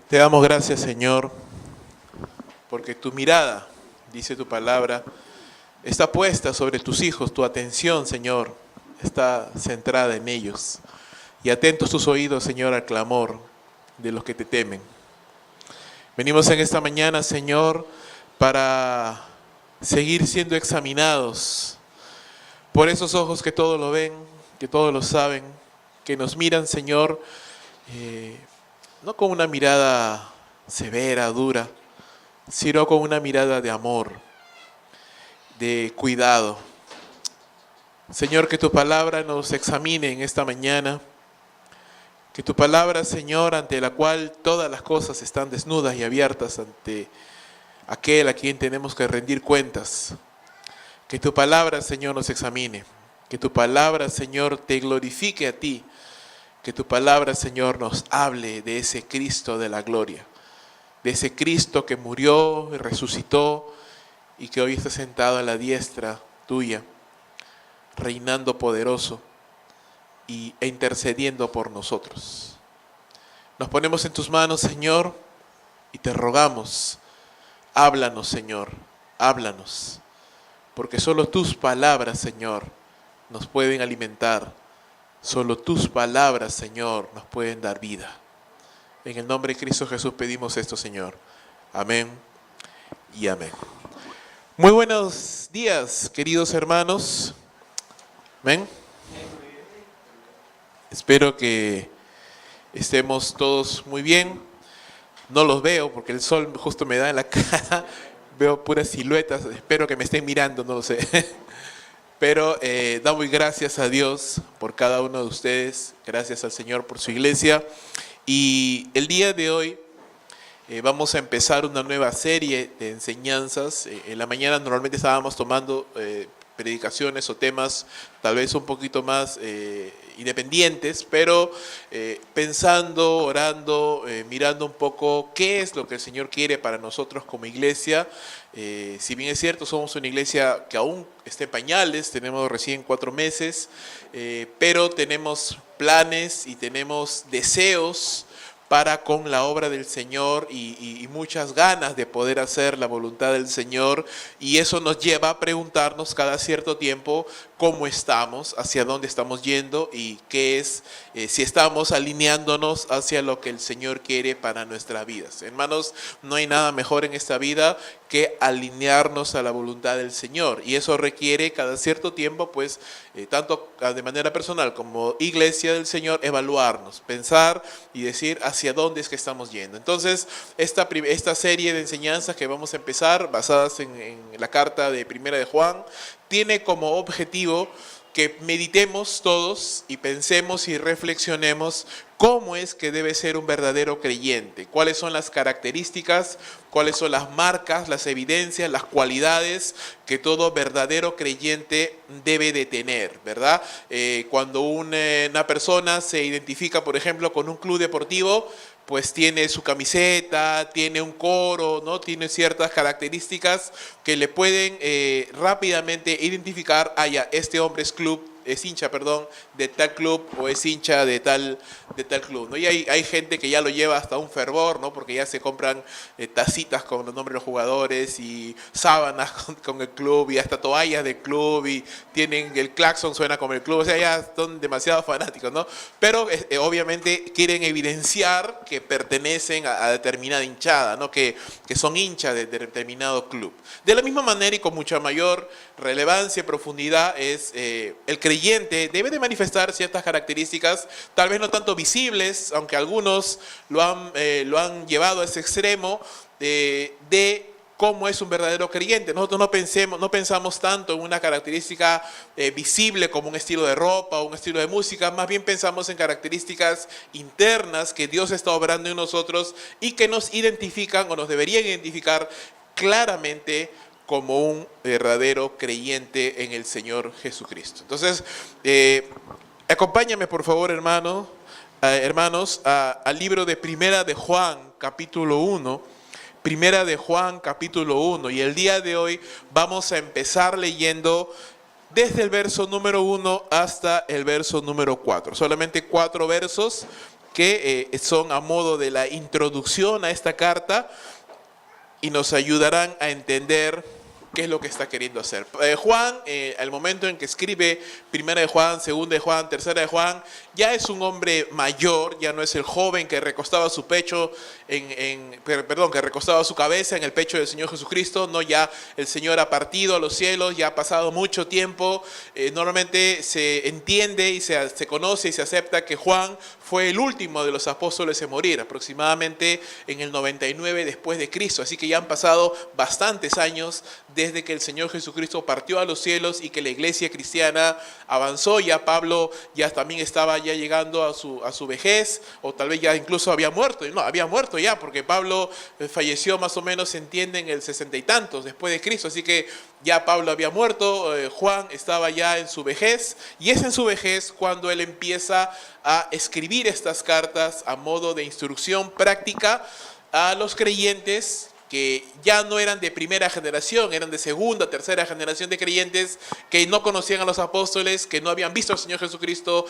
Te damos gracias, Señor, porque tu mirada, dice tu palabra, está puesta sobre tus hijos. Tu atención, Señor, está centrada en ellos. Y atentos tus oídos, Señor, al clamor de los que te temen. Venimos en esta mañana, Señor, para seguir siendo examinados por esos ojos que todo lo ven, que todo lo saben, que nos miran, Señor, no con una mirada severa, dura, sino con una mirada de amor, de cuidado. Señor, que tu palabra nos examine en esta mañana, que tu palabra, Señor, ante la cual todas las cosas están desnudas y abiertas ante aquel a quien tenemos que rendir cuentas, que tu palabra, Señor, nos examine, que tu palabra, Señor, te glorifique a ti, que tu palabra, Señor, nos hable de ese Cristo de la gloria, de ese Cristo que murió y resucitó y que hoy está sentado a la diestra tuya, reinando poderoso e intercediendo por nosotros. Nos ponemos en tus manos, Señor, y te rogamos, háblanos, Señor, háblanos, porque solo tus palabras, Señor, nos pueden alimentar. Solo tus palabras, Señor, nos pueden dar vida. En el nombre de Cristo Jesús pedimos esto, Señor. Amén y amén. Muy buenos días, queridos hermanos. Amén. Espero que estemos todos muy bien. No los veo porque el sol justo me da en la cara. Veo puras siluetas. Espero que me estén mirando, no lo sé. Pero damos gracias a Dios por cada uno de ustedes, gracias al Señor por su iglesia. Y el día de hoy vamos a empezar una nueva serie de enseñanzas. En la mañana normalmente estábamos tomando predicaciones o temas tal vez un poquito más independientes, pero pensando, orando, mirando un poco qué es lo que el Señor quiere para nosotros como iglesia. Si bien es cierto, somos una iglesia que aún está en pañales, tenemos recién 4 meses, pero tenemos planes y tenemos deseos para con la obra del Señor y muchas ganas de poder hacer la voluntad del Señor, y eso nos lleva a preguntarnos cada cierto tiempo cómo estamos, hacia dónde estamos yendo y qué es, si estamos alineándonos hacia lo que el Señor quiere para nuestras vidas. Hermanos, no hay nada mejor en esta vida que alinearnos a la voluntad del Señor, y eso requiere cada cierto tiempo, pues, tanto de manera personal como iglesia del Señor, evaluarnos, pensar y decir hacia dónde es que estamos yendo. Entonces, esta serie de enseñanzas que vamos a empezar, basadas en la carta de Primera de Juan, tiene como objetivo que meditemos todos y pensemos y reflexionemos cómo es que debe ser un verdadero creyente, cuáles son las características, cuáles son las marcas, las evidencias, las cualidades que todo verdadero creyente debe de tener, ¿verdad? Cuando una persona se identifica, por ejemplo, con un club deportivo, pues tiene su camiseta, tiene un coro, ¿no? Tiene ciertas características que le pueden rápidamente identificar, ya, este hombre es hincha de tal club, o es hincha de tal club, ¿no? Y hay gente que ya lo lleva hasta un fervor, ¿no? Porque ya se compran tacitas con los nombres de los jugadores y sábanas con el club y hasta toallas del club, y tienen el claxon suena como el club, o sea, ya son demasiado fanáticos, ¿no? Pero obviamente quieren evidenciar que pertenecen a determinada hinchada, ¿no? Que son hinchas de determinado club. De la misma manera y con mucha mayor relevancia y profundidad es el creyente debe de manifestar ciertas características, tal vez no tanto visibles, aunque algunos lo han llevado a ese extremo de cómo es un verdadero creyente. Nosotros no pensamos tanto en una característica visible como un estilo de ropa o un estilo de música, más bien pensamos en características internas que Dios está obrando en nosotros y que nos identifican o nos deberían identificar claramente como un verdadero creyente en el Señor Jesucristo. Entonces, acompáñame por favor, hermanos, al libro de Primera de Juan, capítulo 1. Primera de Juan, capítulo 1. Y el día de hoy vamos a empezar leyendo desde el verso número 1 hasta el verso número 4. Solamente 4 versos. que son a modo de la introducción a esta carta y nos ayudarán a entender qué es lo que está queriendo hacer. Juan, al momento en que escribe Primera de Juan, Segunda de Juan, Tercera de Juan, ya es un hombre mayor, ya no es el joven que recostaba su pecho que recostaba su cabeza en el pecho del Señor Jesucristo. No, ya el Señor ha partido a los cielos, ya ha pasado mucho tiempo. Normalmente se entiende y se conoce y se acepta que Juan fue el último de los apóstoles en morir, aproximadamente en el 99 después de Cristo. Así que ya han pasado bastantes años desde que el Señor Jesucristo partió a los cielos y que la iglesia cristiana avanzó. Ya Pablo ya también estaba ya llegando a su vejez, o tal vez ya incluso había muerto. No, había muerto ya, porque Pablo falleció más o menos, se entiende, en el 60 y tantos después de Cristo. Así que ya Pablo había muerto, Juan estaba ya en su vejez, y es en su vejez cuando él empieza a escribir estas cartas a modo de instrucción práctica a los creyentes que ya no eran de primera generación, eran de segunda, tercera generación de creyentes que no conocían a los apóstoles, que no habían visto al Señor Jesucristo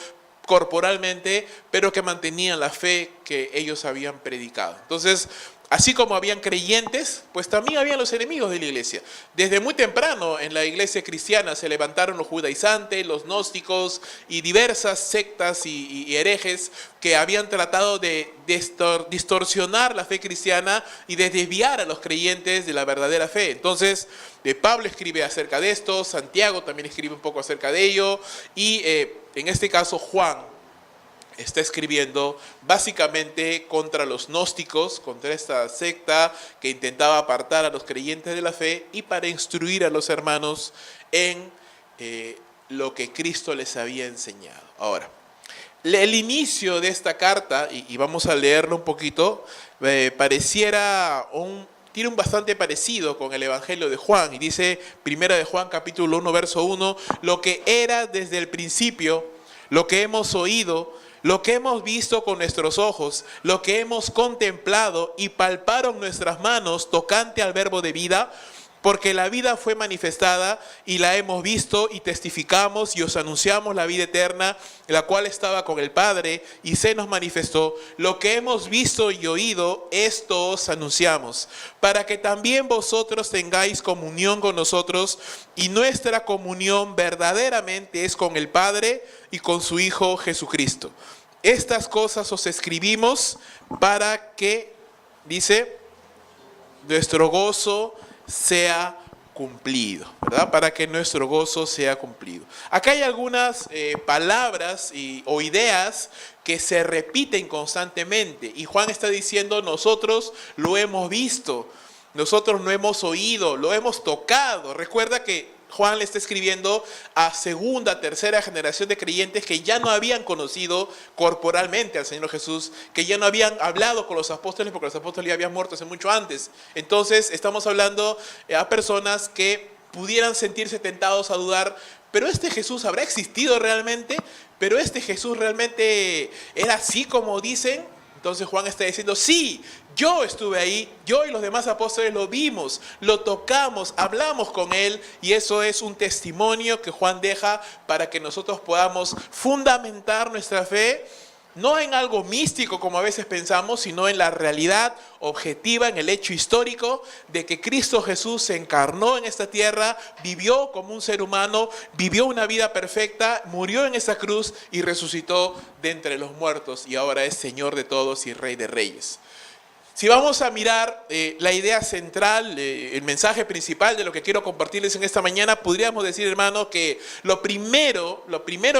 corporalmente, pero que mantenían la fe que ellos habían predicado. Entonces, así como habían creyentes, pues también habían los enemigos de la iglesia. Desde muy temprano en la iglesia cristiana se levantaron los judaizantes, los gnósticos y diversas sectas y herejes que habían tratado de distorsionar la fe cristiana y de desviar a los creyentes de la verdadera fe. Entonces, Pablo escribe acerca de esto, Santiago también escribe un poco acerca de ello, y en este caso Juan está escribiendo básicamente contra los gnósticos, contra esta secta que intentaba apartar a los creyentes de la fe, y para instruir a los hermanos en lo que Cristo les había enseñado. Ahora, el inicio de esta carta, y vamos a leerlo un poquito, tiene un bastante parecido con el Evangelio de Juan, y dice Primera de Juan capítulo 1 verso 1, lo que era desde el principio, lo que hemos oído, lo que hemos visto con nuestros ojos, lo que hemos contemplado y palparon nuestras manos tocante al verbo de vida, porque la vida fue manifestada y la hemos visto y testificamos y os anunciamos la vida eterna, la cual estaba con el Padre y se nos manifestó. Lo que hemos visto y oído, esto os anunciamos, para que también vosotros tengáis comunión con nosotros, y nuestra comunión verdaderamente es con el Padre y con su Hijo Jesucristo. Estas cosas os escribimos para que, dice, nuestro gozo sea cumplido, ¿verdad? Para que nuestro gozo sea cumplido. Acá hay algunas palabras o ideas que se repiten constantemente, y Juan está diciendo: nosotros lo hemos visto, nosotros lo hemos oído, lo hemos tocado. Recuerda que Juan le está escribiendo a segunda, tercera generación de creyentes que ya no habían conocido corporalmente al Señor Jesús, que ya no habían hablado con los apóstoles, porque los apóstoles ya habían muerto hace mucho antes. Entonces estamos hablando a personas que pudieran sentirse tentados a dudar: ¿pero este Jesús habrá existido realmente? ¿Pero este Jesús realmente era así como dicen? Entonces Juan está diciendo: sí, yo estuve ahí, yo y los demás apóstoles lo vimos, lo tocamos, hablamos con él, y eso es un testimonio que Juan deja para que nosotros podamos fundamentar nuestra fe, no en algo místico como a veces pensamos, sino en la realidad objetiva, en el hecho histórico de que Cristo Jesús se encarnó en esta tierra, vivió como un ser humano, vivió una vida perfecta, murió en esa cruz y resucitó de entre los muertos, y ahora es Señor de todos y Rey de reyes. Si vamos a mirar la idea central, el mensaje principal de lo que quiero compartirles en esta mañana, podríamos decir, hermano, que lo primero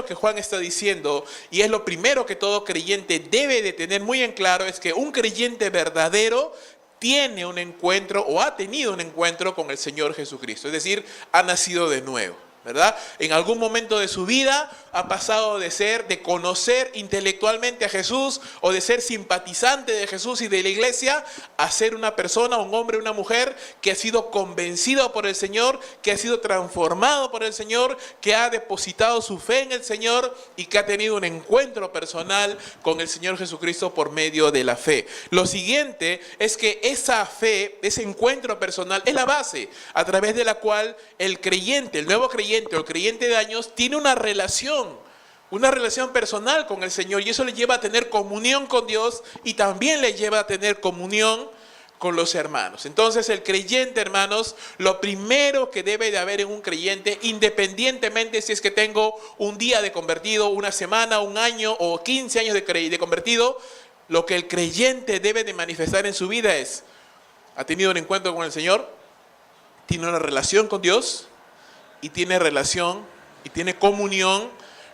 que Juan está diciendo, y es lo primero que todo creyente debe de tener muy en claro, es que un creyente verdadero tiene un encuentro o ha tenido un encuentro con el Señor Jesucristo, es decir, ha nacido de nuevo, ¿verdad? En algún momento de su vida ha pasado de conocer intelectualmente a Jesús, o de ser simpatizante de Jesús y de la iglesia, a ser una persona, un hombre, una mujer que ha sido convencido por el Señor, que ha sido transformado por el Señor, que ha depositado su fe en el Señor y que ha tenido un encuentro personal con el Señor Jesucristo por medio de la fe. Lo siguiente es que esa fe, ese encuentro personal, es la base a través de la cual el creyente, el nuevo creyente o el creyente de años, tiene una relación una relación personal con el Señor, y eso le lleva a tener comunión con Dios y también le lleva a tener comunión con los hermanos. Entonces el creyente, hermanos, lo primero que debe de haber en un creyente, independientemente si es que tengo un día de convertido, una semana, un año o 15 años de convertido, lo que el creyente debe de manifestar en su vida es: ha tenido un encuentro con el Señor, tiene una relación con Dios y tiene relación y tiene comunión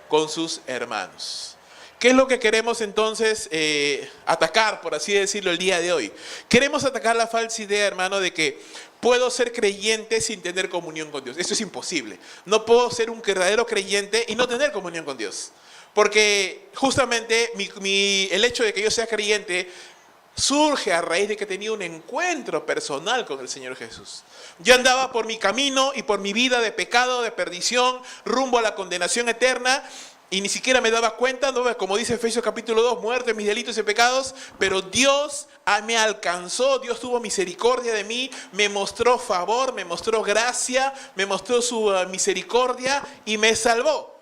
con sus hermanos. ¿Qué es lo que queremos entonces atacar, por así decirlo, el día de hoy? Queremos atacar la falsa idea, hermano, de que puedo ser creyente sin tener comunión con Dios. Eso es imposible. No puedo ser un verdadero creyente y no tener comunión con Dios. Porque justamente el hecho de que yo sea creyente surge a raíz de que tenía un encuentro personal con el Señor Jesús. Yo andaba por mi camino y por mi vida de pecado, de perdición, rumbo a la condenación eterna, y ni siquiera me daba cuenta, ¿no? Como dice Efesios capítulo 2, muerte en mis delitos y pecados, pero Dios me alcanzó, Dios tuvo misericordia de mí, me mostró favor, me mostró gracia, me mostró su misericordia y me salvó.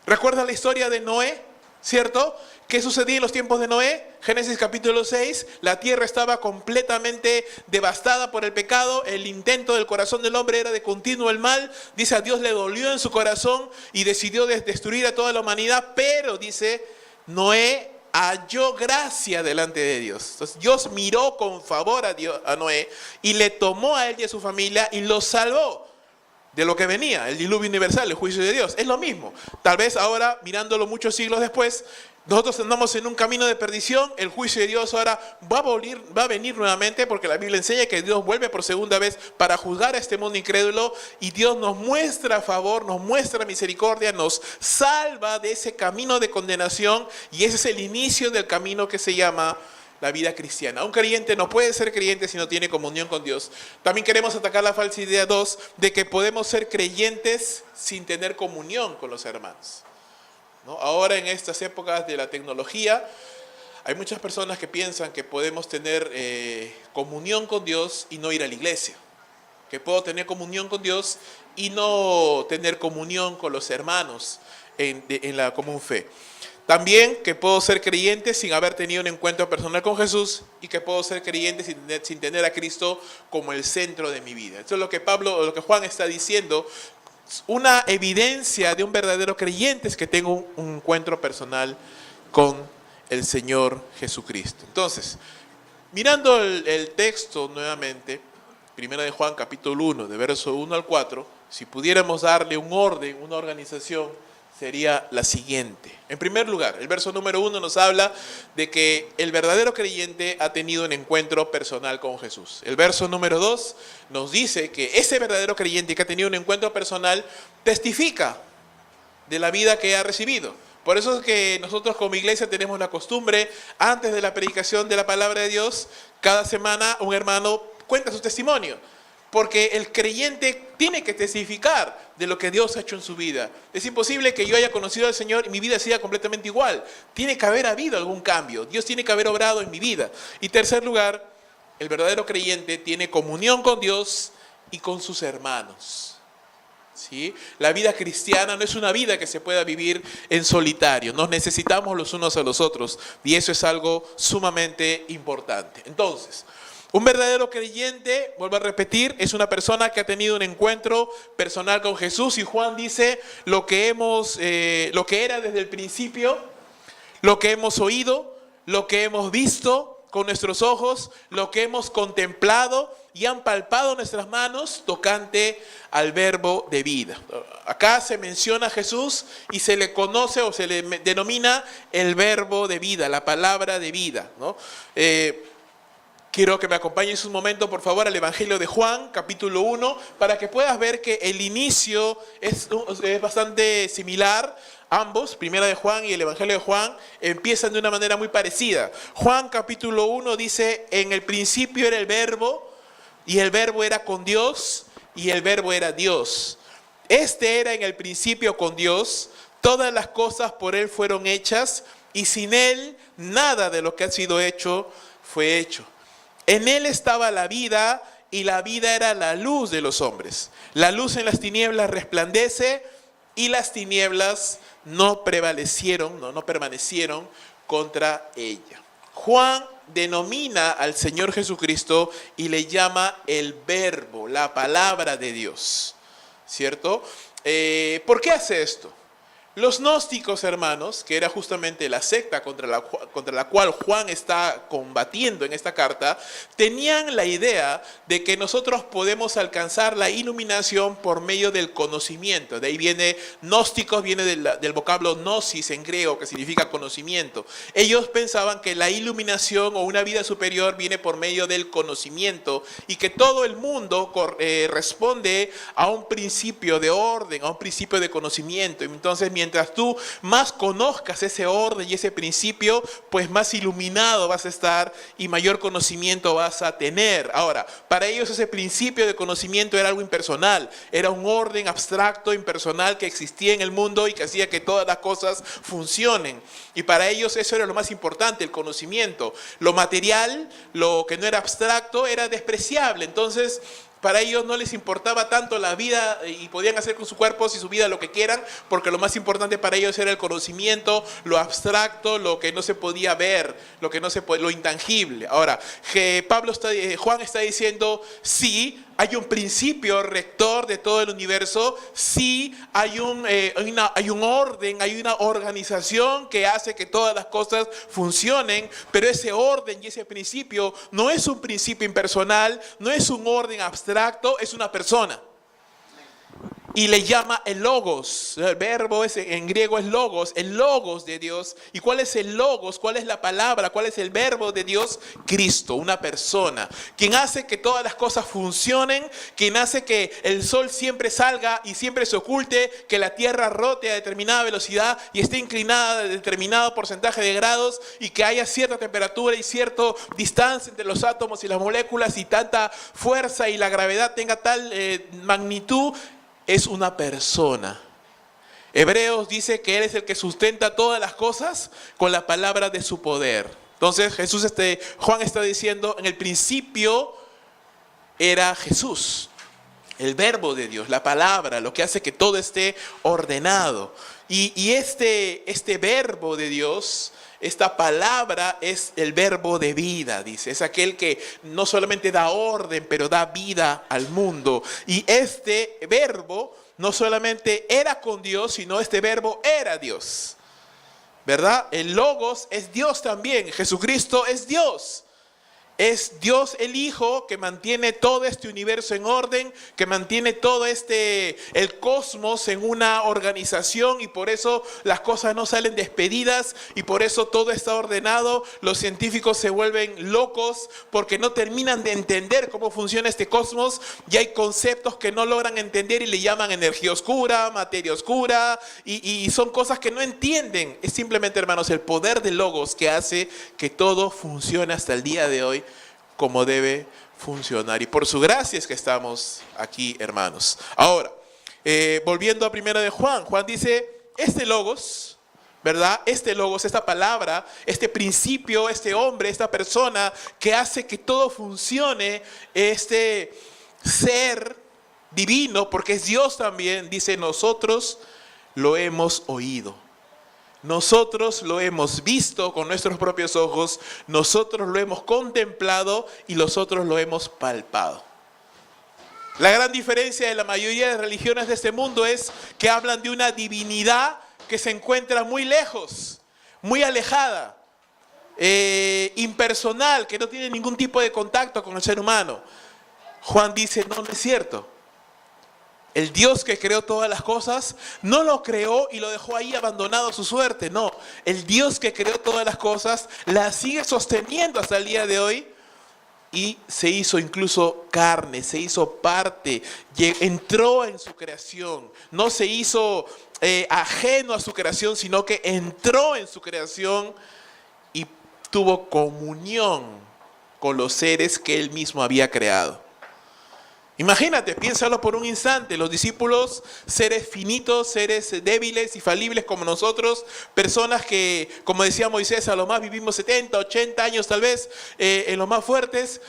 ¿Recuerdas la historia de Noé? ¿Cierto? ¿Qué sucedía en los tiempos de Noé? Génesis capítulo 6, la tierra estaba completamente devastada por el pecado, el intento del corazón del hombre era de continuo el mal, dice, a Dios le dolió en su corazón y decidió destruir a toda la humanidad, pero dice, Noé halló gracia delante de Dios. Entonces Dios miró con favor a Noé y le tomó a él y a su familia y lo salvó de lo que venía, el diluvio universal, el juicio de Dios. Es lo mismo. Tal vez ahora, mirándolo muchos siglos después, nosotros andamos en un camino de perdición, el juicio de Dios ahora va a venir nuevamente, porque la Biblia enseña que Dios vuelve por segunda vez para juzgar a este mundo incrédulo, y Dios nos muestra favor, nos muestra misericordia, nos salva de ese camino de condenación, y ese es el inicio del camino que se llama la vida cristiana. Un creyente no puede ser creyente si no tiene comunión con Dios. También queremos atacar la falsa idea 2 de que podemos ser creyentes sin tener comunión con los hermanos, ¿no? Ahora en estas épocas de la tecnología hay muchas personas que piensan que podemos tener comunión con Dios y no ir a la iglesia, que puedo tener comunión con Dios y no tener comunión con los hermanos en la común fe. También que puedo ser creyente sin haber tenido un encuentro personal con Jesús, y que puedo ser creyente sin tener a Cristo como el centro de mi vida. Esto es lo que Juan está diciendo. Una evidencia de un verdadero creyente es que tengo un encuentro personal con el Señor Jesucristo. Entonces, mirando el texto nuevamente, 1 de Juan capítulo 1, de verso 1 al 4, si pudiéramos darle un orden, una organización, sería la siguiente. En primer lugar, el verso número 1 nos habla de que el verdadero creyente ha tenido un encuentro personal con Jesús. El verso número 2 nos dice que ese verdadero creyente que ha tenido un encuentro personal testifica de la vida que ha recibido. Por eso es que nosotros como iglesia tenemos la costumbre, antes de la predicación de la palabra de Dios, cada semana un hermano cuenta su testimonio. Porque el creyente tiene que testificar de lo que Dios ha hecho en su vida. Es imposible que yo haya conocido al Señor y mi vida sea completamente igual. Tiene que haber habido algún cambio. Dios tiene que haber obrado en mi vida. Y tercer lugar, el verdadero creyente tiene comunión con Dios y con sus hermanos. ¿Sí? La vida cristiana no es una vida que se pueda vivir en solitario. Nos necesitamos los unos a los otros. Y eso es algo sumamente importante. Entonces, un verdadero creyente, vuelvo a repetir, es una persona que ha tenido un encuentro personal con Jesús. Y Juan dice lo que era desde el principio, lo que hemos oído, lo que hemos visto con nuestros ojos, lo que hemos contemplado y han palpado nuestras manos tocante al verbo de vida. Acá se menciona a Jesús y se le conoce o se le denomina el verbo de vida, la palabra de vida, ¿no? Quiero que me acompañes un momento, por favor, al Evangelio de Juan, capítulo 1, para que puedas ver que el inicio es bastante similar. Ambos, Primera de Juan y el Evangelio de Juan, empiezan de una manera muy parecida. Juan, capítulo 1, dice, en el principio era el verbo, y el verbo era con Dios, y el verbo era Dios. Este era en el principio con Dios, todas las cosas por Él fueron hechas, y sin Él nada de lo que ha sido hecho fue hecho. En Él estaba la vida, y la vida era la luz de los hombres. La luz en las tinieblas resplandece, y las tinieblas no prevalecieron, no permanecieron contra ella. Juan denomina al Señor Jesucristo y le llama el Verbo, la palabra de Dios, ¿cierto? ¿Por qué hace esto? Los gnósticos, hermanos, que era justamente la secta contra la cual Juan está combatiendo en esta carta, tenían la idea de que nosotros podemos alcanzar la iluminación por medio del conocimiento. De ahí viene gnósticos, viene del vocablo gnosis en griego, que significa conocimiento. Ellos pensaban que la iluminación o una vida superior viene por medio del conocimiento y que todo el mundo responde a un principio de orden, a un principio de conocimiento. Entonces, mientras tú más conozcas ese orden y ese principio, pues más iluminado vas a estar y mayor conocimiento vas a tener. Ahora, para ellos ese principio de conocimiento era algo impersonal, era un orden abstracto, impersonal que existía en el mundo y que hacía que todas las cosas funcionen. Y para ellos eso era lo más importante, el conocimiento. Lo material, lo que no era abstracto, era despreciable. Entonces, para ellos no les importaba tanto la vida y podían hacer con sus cuerpos y su vida lo que quieran, porque lo más importante para ellos era el conocimiento, lo abstracto, lo que no se podía ver, lo intangible. Ahora, Juan está diciendo, sí, hay un principio rector de todo el universo, sí, hay un orden, hay una organización que hace que todas las cosas funcionen, pero ese orden y ese principio no es un principio impersonal, no es un orden abstracto, es una persona. Y le llama el logos. El verbo en griego es logos, el logos de Dios. ¿Y cuál es el logos? ¿Cuál es la palabra? ¿Cuál es el verbo de Dios? Cristo, una persona. Quien hace que todas las cosas funcionen, quien hace que el sol siempre salga y siempre se oculte, que la tierra rote a determinada velocidad y esté inclinada a determinado porcentaje de grados y que haya cierta temperatura y cierta distancia entre los átomos y las moléculas y tanta fuerza y la gravedad tenga tal magnitud. Es una persona. Hebreos dice que Él es el que sustenta todas las cosas con la palabra de su poder. Entonces Juan está diciendo, en el principio era Jesús, el verbo de Dios, la palabra, lo que hace que todo esté ordenado. Y este verbo de Dios, esta palabra es el verbo de vida, dice. Es aquel que no solamente da orden, pero da vida al mundo. Y este verbo no solamente era con Dios, sino este verbo era Dios. ¿Verdad? El Logos es Dios también. Jesucristo es Dios. Es Dios el Hijo que mantiene todo este universo en orden, que mantiene todo el cosmos en una organización y por eso las cosas no salen despedidas y por eso todo está ordenado. Los científicos se vuelven locos porque no terminan de entender cómo funciona este cosmos y hay conceptos que no logran entender y le llaman energía oscura, materia oscura y son cosas que no entienden. Es simplemente, hermanos, el poder del Logos que hace que todo funcione hasta el día de hoy como debe funcionar. Y por su gracia es que estamos aquí, hermanos. Ahora, volviendo a primera de Juan. Juan dice, este Logos, ¿verdad? Este Logos, esta palabra, este principio, este hombre, esta persona que hace que todo funcione, este ser divino, porque es Dios también, dice, nosotros lo hemos oído. Nosotros lo hemos visto con nuestros propios ojos, nosotros lo hemos contemplado y nosotros lo hemos palpado. La gran diferencia de la mayoría de religiones de este mundo es que hablan de una divinidad que se encuentra muy lejos, muy alejada, impersonal, que no tiene ningún tipo de contacto con el ser humano. Juan dice, no es cierto. El Dios que creó todas las cosas no lo creó y lo dejó ahí abandonado a su suerte. No, el Dios que creó todas las cosas las sigue sosteniendo hasta el día de hoy y se hizo incluso carne, se hizo parte, entró en su creación. No se hizo ajeno a su creación, sino que entró en su creación y tuvo comunión con los seres que Él mismo había creado. Imagínate, piénsalo por un instante, los discípulos, seres finitos, seres débiles y falibles como nosotros, personas que, como decía Moisés, a lo más vivimos 70, 80 años tal vez, en los más fuertes,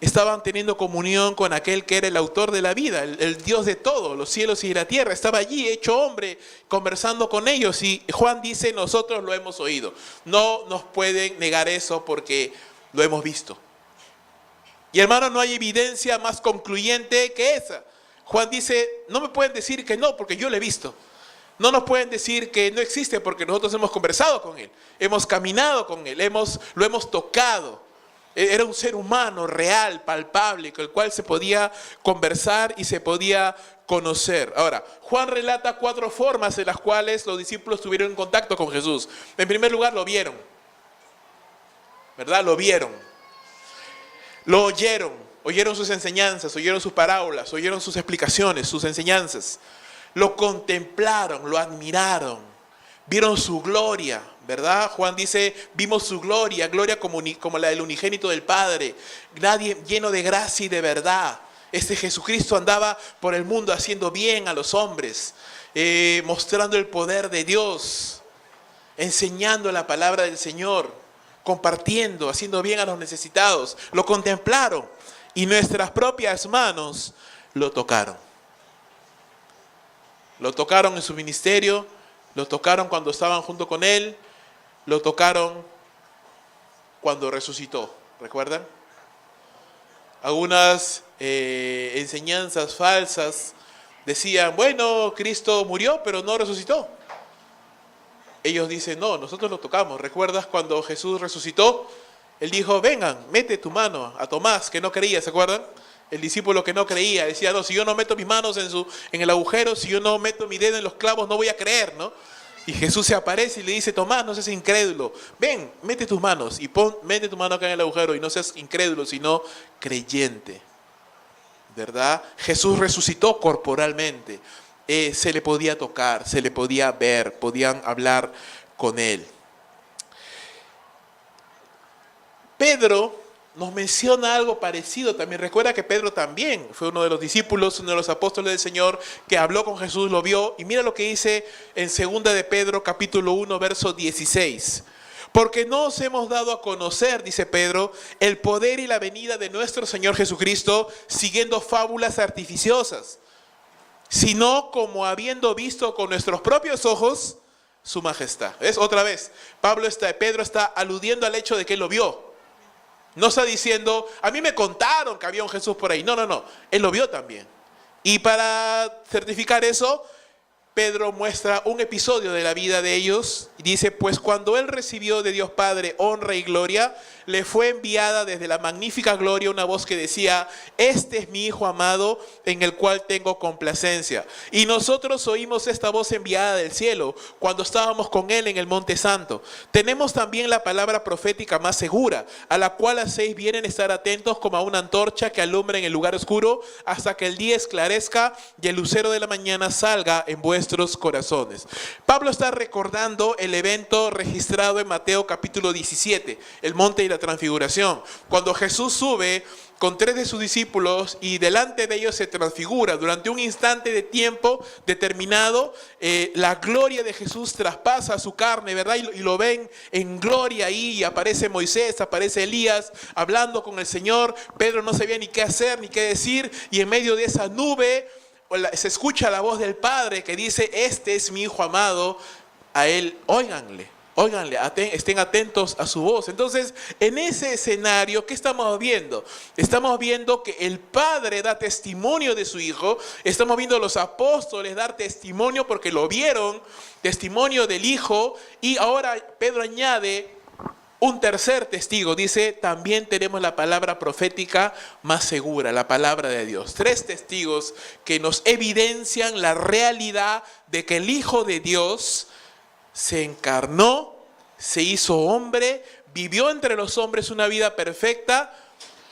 estaban teniendo comunión con aquel que era el autor de la vida, el Dios de todo, los cielos y la tierra. Estaba allí hecho hombre, conversando con ellos. Y Juan dice, nosotros lo hemos oído. No nos pueden negar eso porque lo hemos visto. Y hermano, no hay evidencia más concluyente que esa. Juan dice, no me pueden decir que no porque yo lo he visto. No nos pueden decir que no existe porque nosotros hemos conversado con Él. Hemos caminado con Él, lo hemos tocado. Era un ser humano real, palpable, con el cual se podía conversar y se podía conocer. Ahora, Juan relata 4 formas en las cuales los discípulos tuvieron contacto con Jesús. En primer lugar, lo vieron. ¿Verdad? Lo vieron. Lo oyeron. Oyeron sus enseñanzas, oyeron sus parábolas, oyeron sus explicaciones, sus enseñanzas. Lo contemplaron, lo admiraron. Vieron su gloria, ¿verdad? Juan dice, vimos su gloria, gloria como la del unigénito del Padre, nadie lleno de gracia y de verdad. Este Jesucristo andaba por el mundo haciendo bien a los hombres, mostrando el poder de Dios, enseñando la palabra del Señor, compartiendo, haciendo bien a los necesitados. Lo contemplaron y nuestras propias manos lo tocaron. Lo tocaron en su ministerio, lo tocaron cuando estaban junto con Él, lo tocaron cuando resucitó, ¿recuerdan? Algunas enseñanzas falsas decían, bueno, Cristo murió, pero no resucitó. Ellos dicen, no, nosotros lo tocamos. ¿Recuerdas cuando Jesús resucitó? Él dijo, vengan, mete tu mano a Tomás, que no creía, ¿se acuerdan? El discípulo que no creía, decía, no, si yo no meto mis manos en el agujero, si yo no meto mi dedo en los clavos, no voy a creer, ¿no? Y Jesús se aparece y le dice, Tomás, no seas incrédulo. Ven, mete tus manos y mete tu mano acá en el agujero y no seas incrédulo, sino creyente. ¿Verdad? Jesús resucitó corporalmente. Se le podía tocar, se le podía ver, podían hablar con Él. Pedro nos menciona algo parecido también. Recuerda que Pedro también fue uno de los discípulos, uno de los apóstoles del Señor, que habló con Jesús, lo vio. Y mira lo que dice en 2 de Pedro, capítulo 1, verso 16. Porque no os hemos dado a conocer, dice Pedro, el poder y la venida de nuestro Señor Jesucristo, siguiendo fábulas artificiosas, sino como habiendo visto con nuestros propios ojos su majestad. ¿Ves? Otra vez, Pedro está aludiendo al hecho de que él lo vio. No está diciendo, a mí me contaron que había un Jesús por ahí. No, no, no. Él lo vio también. Y para certificar eso, Pedro muestra un episodio de la vida de ellos. Y dice, pues cuando él recibió de Dios Padre honra y gloria, le fue enviada desde la magnífica gloria una voz que decía, este es mi Hijo amado, en el cual tengo complacencia. Y nosotros oímos esta voz enviada del cielo, cuando estábamos con él en el Monte Santo. Tenemos también la palabra profética más segura, a la cual hacéis bien en estar atentos como a una antorcha que alumbra en el lugar oscuro, hasta que el día esclarezca y el lucero de la mañana salga en vuestros corazones. Pablo está recordando el evento registrado en Mateo capítulo 17, el monte y la transfiguración, cuando Jesús sube con 3 de sus discípulos y delante de ellos se transfigura. Durante un instante de tiempo determinado, la gloria de Jesús traspasa su carne, ¿verdad? Y lo ven en gloria ahí, y aparece Moisés, aparece Elías, hablando con el Señor. Pedro no sabía ni qué hacer, ni qué decir, y en medio de esa nube se escucha la voz del Padre que dice, este es mi Hijo amado, a él óiganle. Óiganle, estén atentos a su voz. Entonces, en ese escenario, ¿qué estamos viendo? Estamos viendo que el Padre da testimonio de su Hijo. Estamos viendo a los apóstoles dar testimonio porque lo vieron, testimonio del Hijo. Y ahora Pedro añade un tercer testigo. Dice, también tenemos la palabra profética más segura, la palabra de Dios. 3 testigos que nos evidencian la realidad de que el Hijo de Dios se encarnó, se hizo hombre, vivió entre los hombres una vida perfecta,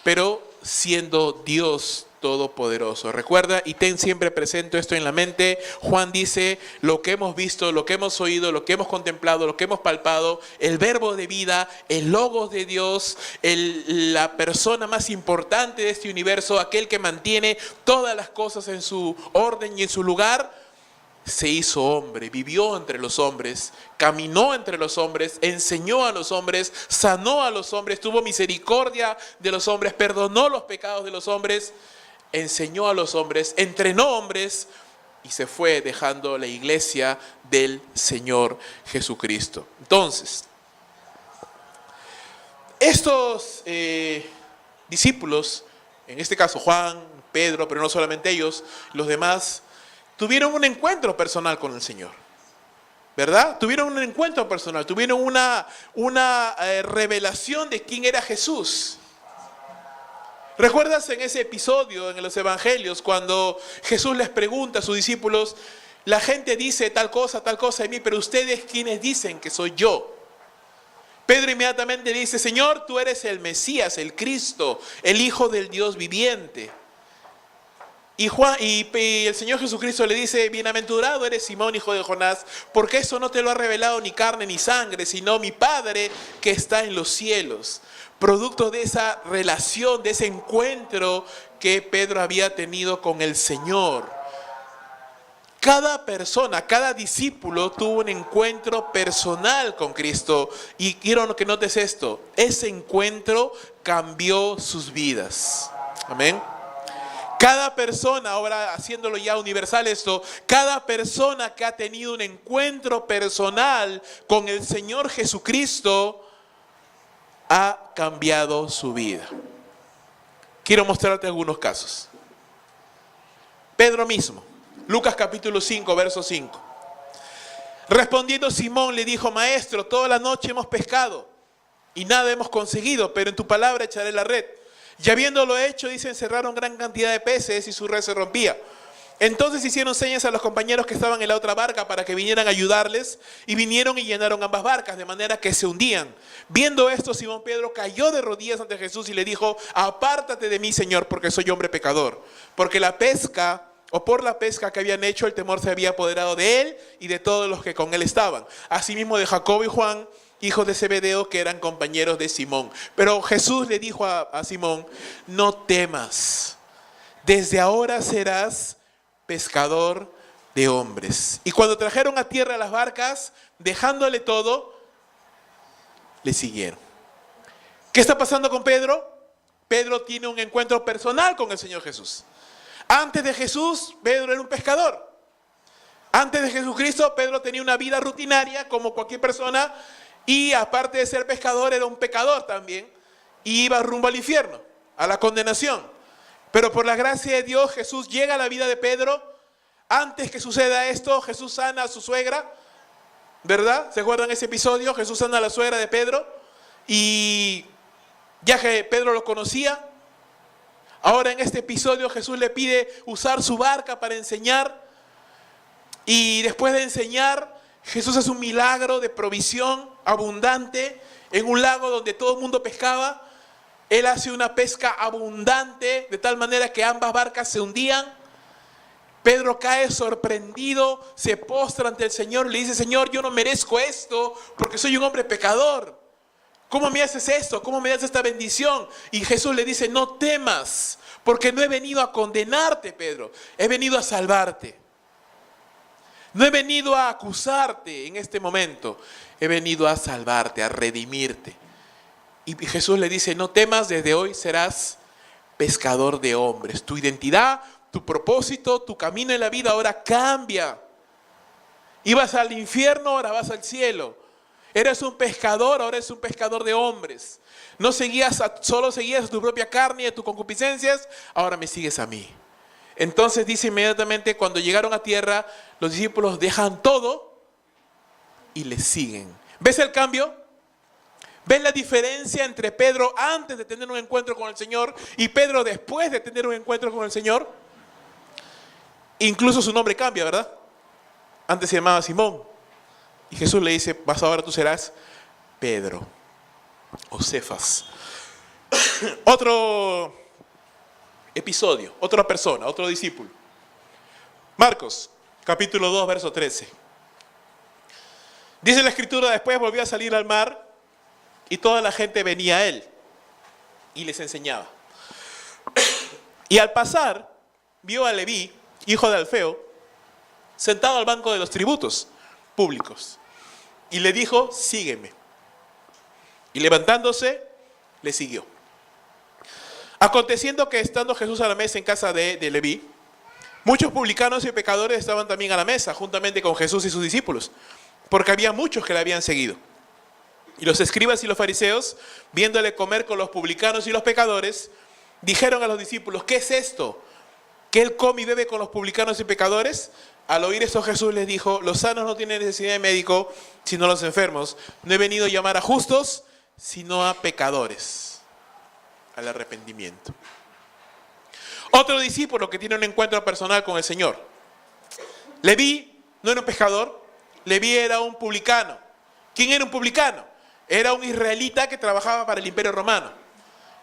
pero siendo Dios todopoderoso. Recuerda y ten siempre presente esto en la mente. Juan dice, lo que hemos visto, lo que hemos oído, lo que hemos contemplado, lo que hemos palpado, el verbo de vida, el logos de Dios, la persona más importante de este universo, aquel que mantiene todas las cosas en su orden y en su lugar, se hizo hombre, vivió entre los hombres, caminó entre los hombres, enseñó a los hombres, sanó a los hombres, tuvo misericordia de los hombres, perdonó los pecados de los hombres, enseñó a los hombres, entrenó hombres y se fue dejando la iglesia del Señor Jesucristo. Entonces, estos discípulos, en este caso Juan, Pedro, pero no solamente ellos, los demás, tuvieron un encuentro personal con el Señor, ¿verdad? Tuvieron un encuentro personal, tuvieron una revelación de quién era Jesús. ¿Recuerdas en ese episodio en los evangelios cuando Jesús les pregunta a sus discípulos, la gente dice tal cosa de mí, pero ustedes ¿quiénes dicen que soy yo? Pedro inmediatamente dice, Señor, tú eres el Mesías, el Cristo, el Hijo del Dios viviente. Y el Señor Jesucristo le dice, bienaventurado eres Simón, hijo de Jonás, porque eso no te lo ha revelado ni carne ni sangre, sino mi Padre que está en los cielos. Producto de esa relación, de ese encuentro que Pedro había tenido con el Señor. Cada persona, cada discípulo tuvo un encuentro personal con Cristo. Y quiero que notes esto, ese encuentro cambió sus vidas. Amén. Cada persona, ahora haciéndolo ya universal esto, cada persona que ha tenido un encuentro personal con el Señor Jesucristo ha cambiado su vida. Quiero mostrarte algunos casos. Pedro mismo, Lucas capítulo 5, verso 5. Respondiendo Simón le dijo, Maestro, toda la noche hemos pescado y nada hemos conseguido, pero en tu palabra echaré la red. Y habiéndolo hecho, dice, encerraron gran cantidad de peces y su red se rompía. Entonces hicieron señas a los compañeros que estaban en la otra barca para que vinieran a ayudarles, y vinieron y llenaron ambas barcas, de manera que se hundían. Viendo esto, Simón Pedro cayó de rodillas ante Jesús y le dijo, apártate de mí, Señor, porque soy hombre pecador. Porque por la pesca que habían hecho, el temor se había apoderado de él y de todos los que con él estaban. Asimismo de Jacobo y Juan, hijos de Zebedeo, que eran compañeros de Simón. Pero Jesús le dijo a Simón, no temas, desde ahora serás pescador de hombres. Y cuando trajeron a tierra las barcas, dejándole todo, le siguieron. ¿Qué está pasando con Pedro? Pedro tiene un encuentro personal con el Señor Jesús. Antes de Jesús, Pedro era un pescador. Antes de Jesucristo, Pedro tenía una vida rutinaria como cualquier persona. Y aparte de ser pescador, era un pecador también. Y iba rumbo al infierno, a la condenación. Pero por la gracia de Dios, Jesús llega a la vida de Pedro. Antes que suceda esto, Jesús sana a su suegra. ¿Verdad? ¿Se acuerdan ese episodio? Jesús sana a la suegra de Pedro. Y ya que Pedro lo conocía, ahora en este episodio Jesús le pide usar su barca para enseñar. Y después de enseñar, Jesús hace un milagro de provisión abundante en un lago donde todo el mundo pescaba. Él hace una pesca abundante de tal manera que ambas barcas se hundían. Pedro cae sorprendido, se postra ante el Señor y le dice, Señor, yo no merezco esto porque soy un hombre pecador. ¿Cómo me haces esto? ¿Cómo me das esta bendición? Y Jesús le dice, no temas, porque no he venido a condenarte, Pedro. He venido a salvarte. No he venido a acusarte en este momento. He venido a salvarte, a redimirte. Y Jesús le dice, no temas, desde hoy serás pescador de hombres. Tu identidad, tu propósito, tu camino en la vida ahora cambia. Ibas al infierno, ahora vas al cielo. Eres un pescador, ahora eres un pescador de hombres. No solo seguías a tu propia carne y a tus concupiscencias, ahora me sigues a mí. Entonces dice inmediatamente, cuando llegaron a tierra, los discípulos dejan todo y le siguen. ¿Ves el cambio? ¿Ves la diferencia entre Pedro antes de tener un encuentro con el Señor y Pedro después de tener un encuentro con el Señor? Incluso su nombre cambia, ¿verdad? Antes se llamaba Simón. Y Jesús le dice, ahora tú serás Pedro o Cefas. Otro episodio, otra persona, otro discípulo. Marcos, capítulo 2, verso 13. Dice la Escritura, después volvió a salir al mar y toda la gente venía a él y les enseñaba. Y al pasar, vio a Leví, hijo de Alfeo, sentado al banco de los tributos públicos. Y le dijo, sígueme. Y levantándose, le siguió. Aconteciendo que estando Jesús a la mesa en casa de Leví, muchos publicanos y pecadores estaban también a la mesa, juntamente con Jesús y sus discípulos, porque había muchos que le habían seguido. Y los escribas y los fariseos, viéndole comer con los publicanos y los pecadores, dijeron a los discípulos, ¿qué es esto? ¿Que él come y bebe con los publicanos y pecadores? Al oír esto Jesús les dijo, los sanos no tienen necesidad de médico, sino los enfermos. No he venido a llamar a justos, sino a pecadores, al arrepentimiento. Otro discípulo que tiene un encuentro personal con el Señor. Leví no era un pescador, Leví era un publicano. ¿Quién era un publicano? Era un israelita que trabajaba para el Imperio Romano.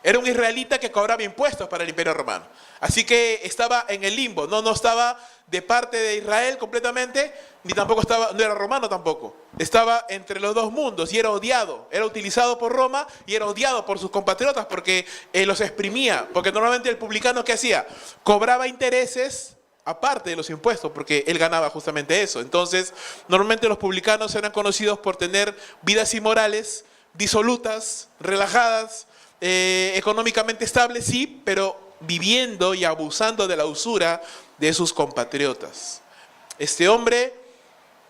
Era un israelita que cobraba impuestos para el Imperio Romano. Así que estaba en el limbo. No estaba de parte de Israel completamente, ni tampoco no era romano tampoco. Estaba entre los dos mundos y era odiado. Era utilizado por Roma y era odiado por sus compatriotas porque los exprimía. Porque normalmente el publicano, ¿qué hacía? Cobraba intereses aparte de los impuestos, porque él ganaba justamente eso. Entonces, normalmente los publicanos eran conocidos por tener vidas inmorales, disolutas, relajadas, económicamente estables, sí, pero viviendo y abusando de la usura de sus compatriotas. Este hombre,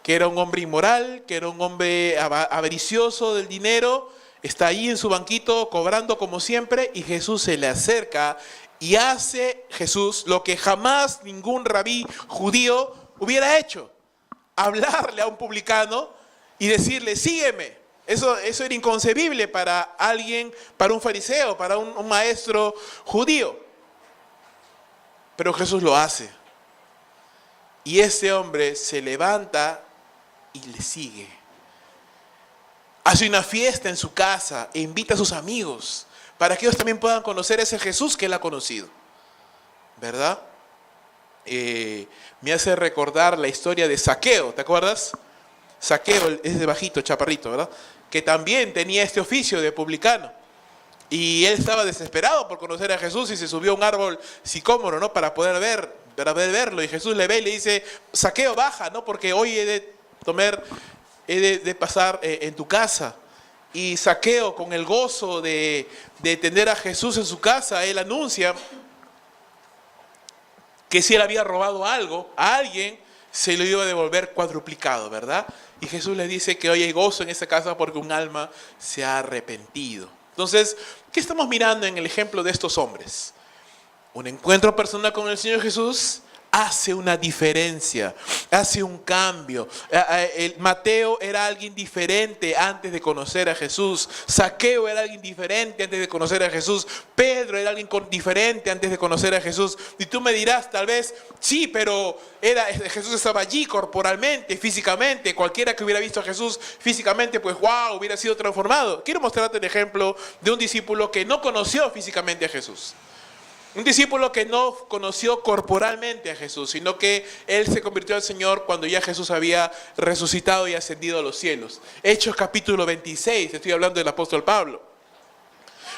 que era un hombre inmoral, que era un hombre avaricioso del dinero, está ahí en su banquito cobrando como siempre, y Jesús se le acerca y hace Jesús lo que jamás ningún rabí judío hubiera hecho: hablarle a un publicano y decirle, sígueme. Eso era inconcebible para alguien, para un fariseo, para un maestro judío. Pero Jesús lo hace. Y este hombre se levanta y le sigue. Hace una fiesta en su casa e invita a sus amigos para que ellos también puedan conocer ese Jesús que él ha conocido. ¿Verdad? Me hace recordar la historia de Zaqueo, ¿te acuerdas? Zaqueo es de bajito, chaparrito, ¿verdad? Que también tenía este oficio de publicano. Y él estaba desesperado por conocer a Jesús y se subió a un árbol sicómoro, ¿no? Para poder verlo. Y Jesús le ve y le dice, Zaqueo, baja, ¿no? Porque hoy he de pasar en tu casa. Y Zaqueo, con el gozo de tener a Jesús en su casa, él anuncia que si él había robado algo a alguien, se lo iba a devolver cuadruplicado, ¿verdad? Y Jesús le dice que hoy hay gozo en esa casa porque un alma se ha arrepentido. Entonces, ¿qué estamos mirando en el ejemplo de estos hombres? Un encuentro personal con el Señor Jesús hace una diferencia, hace un cambio. Mateo era alguien diferente antes de conocer a Jesús. Zaqueo era alguien diferente antes de conocer a Jesús. Pedro era alguien diferente antes de conocer a Jesús. Y tú me dirás, tal vez, sí, pero Jesús estaba allí corporalmente, físicamente. Cualquiera que hubiera visto a Jesús físicamente, pues wow, hubiera sido transformado. Quiero mostrarte el ejemplo de un discípulo que no conoció físicamente a Jesús. Un discípulo que no conoció corporalmente a Jesús, sino que él se convirtió al Señor cuando ya Jesús había resucitado y ascendido a los cielos. Hechos capítulo 26, estoy hablando del apóstol Pablo.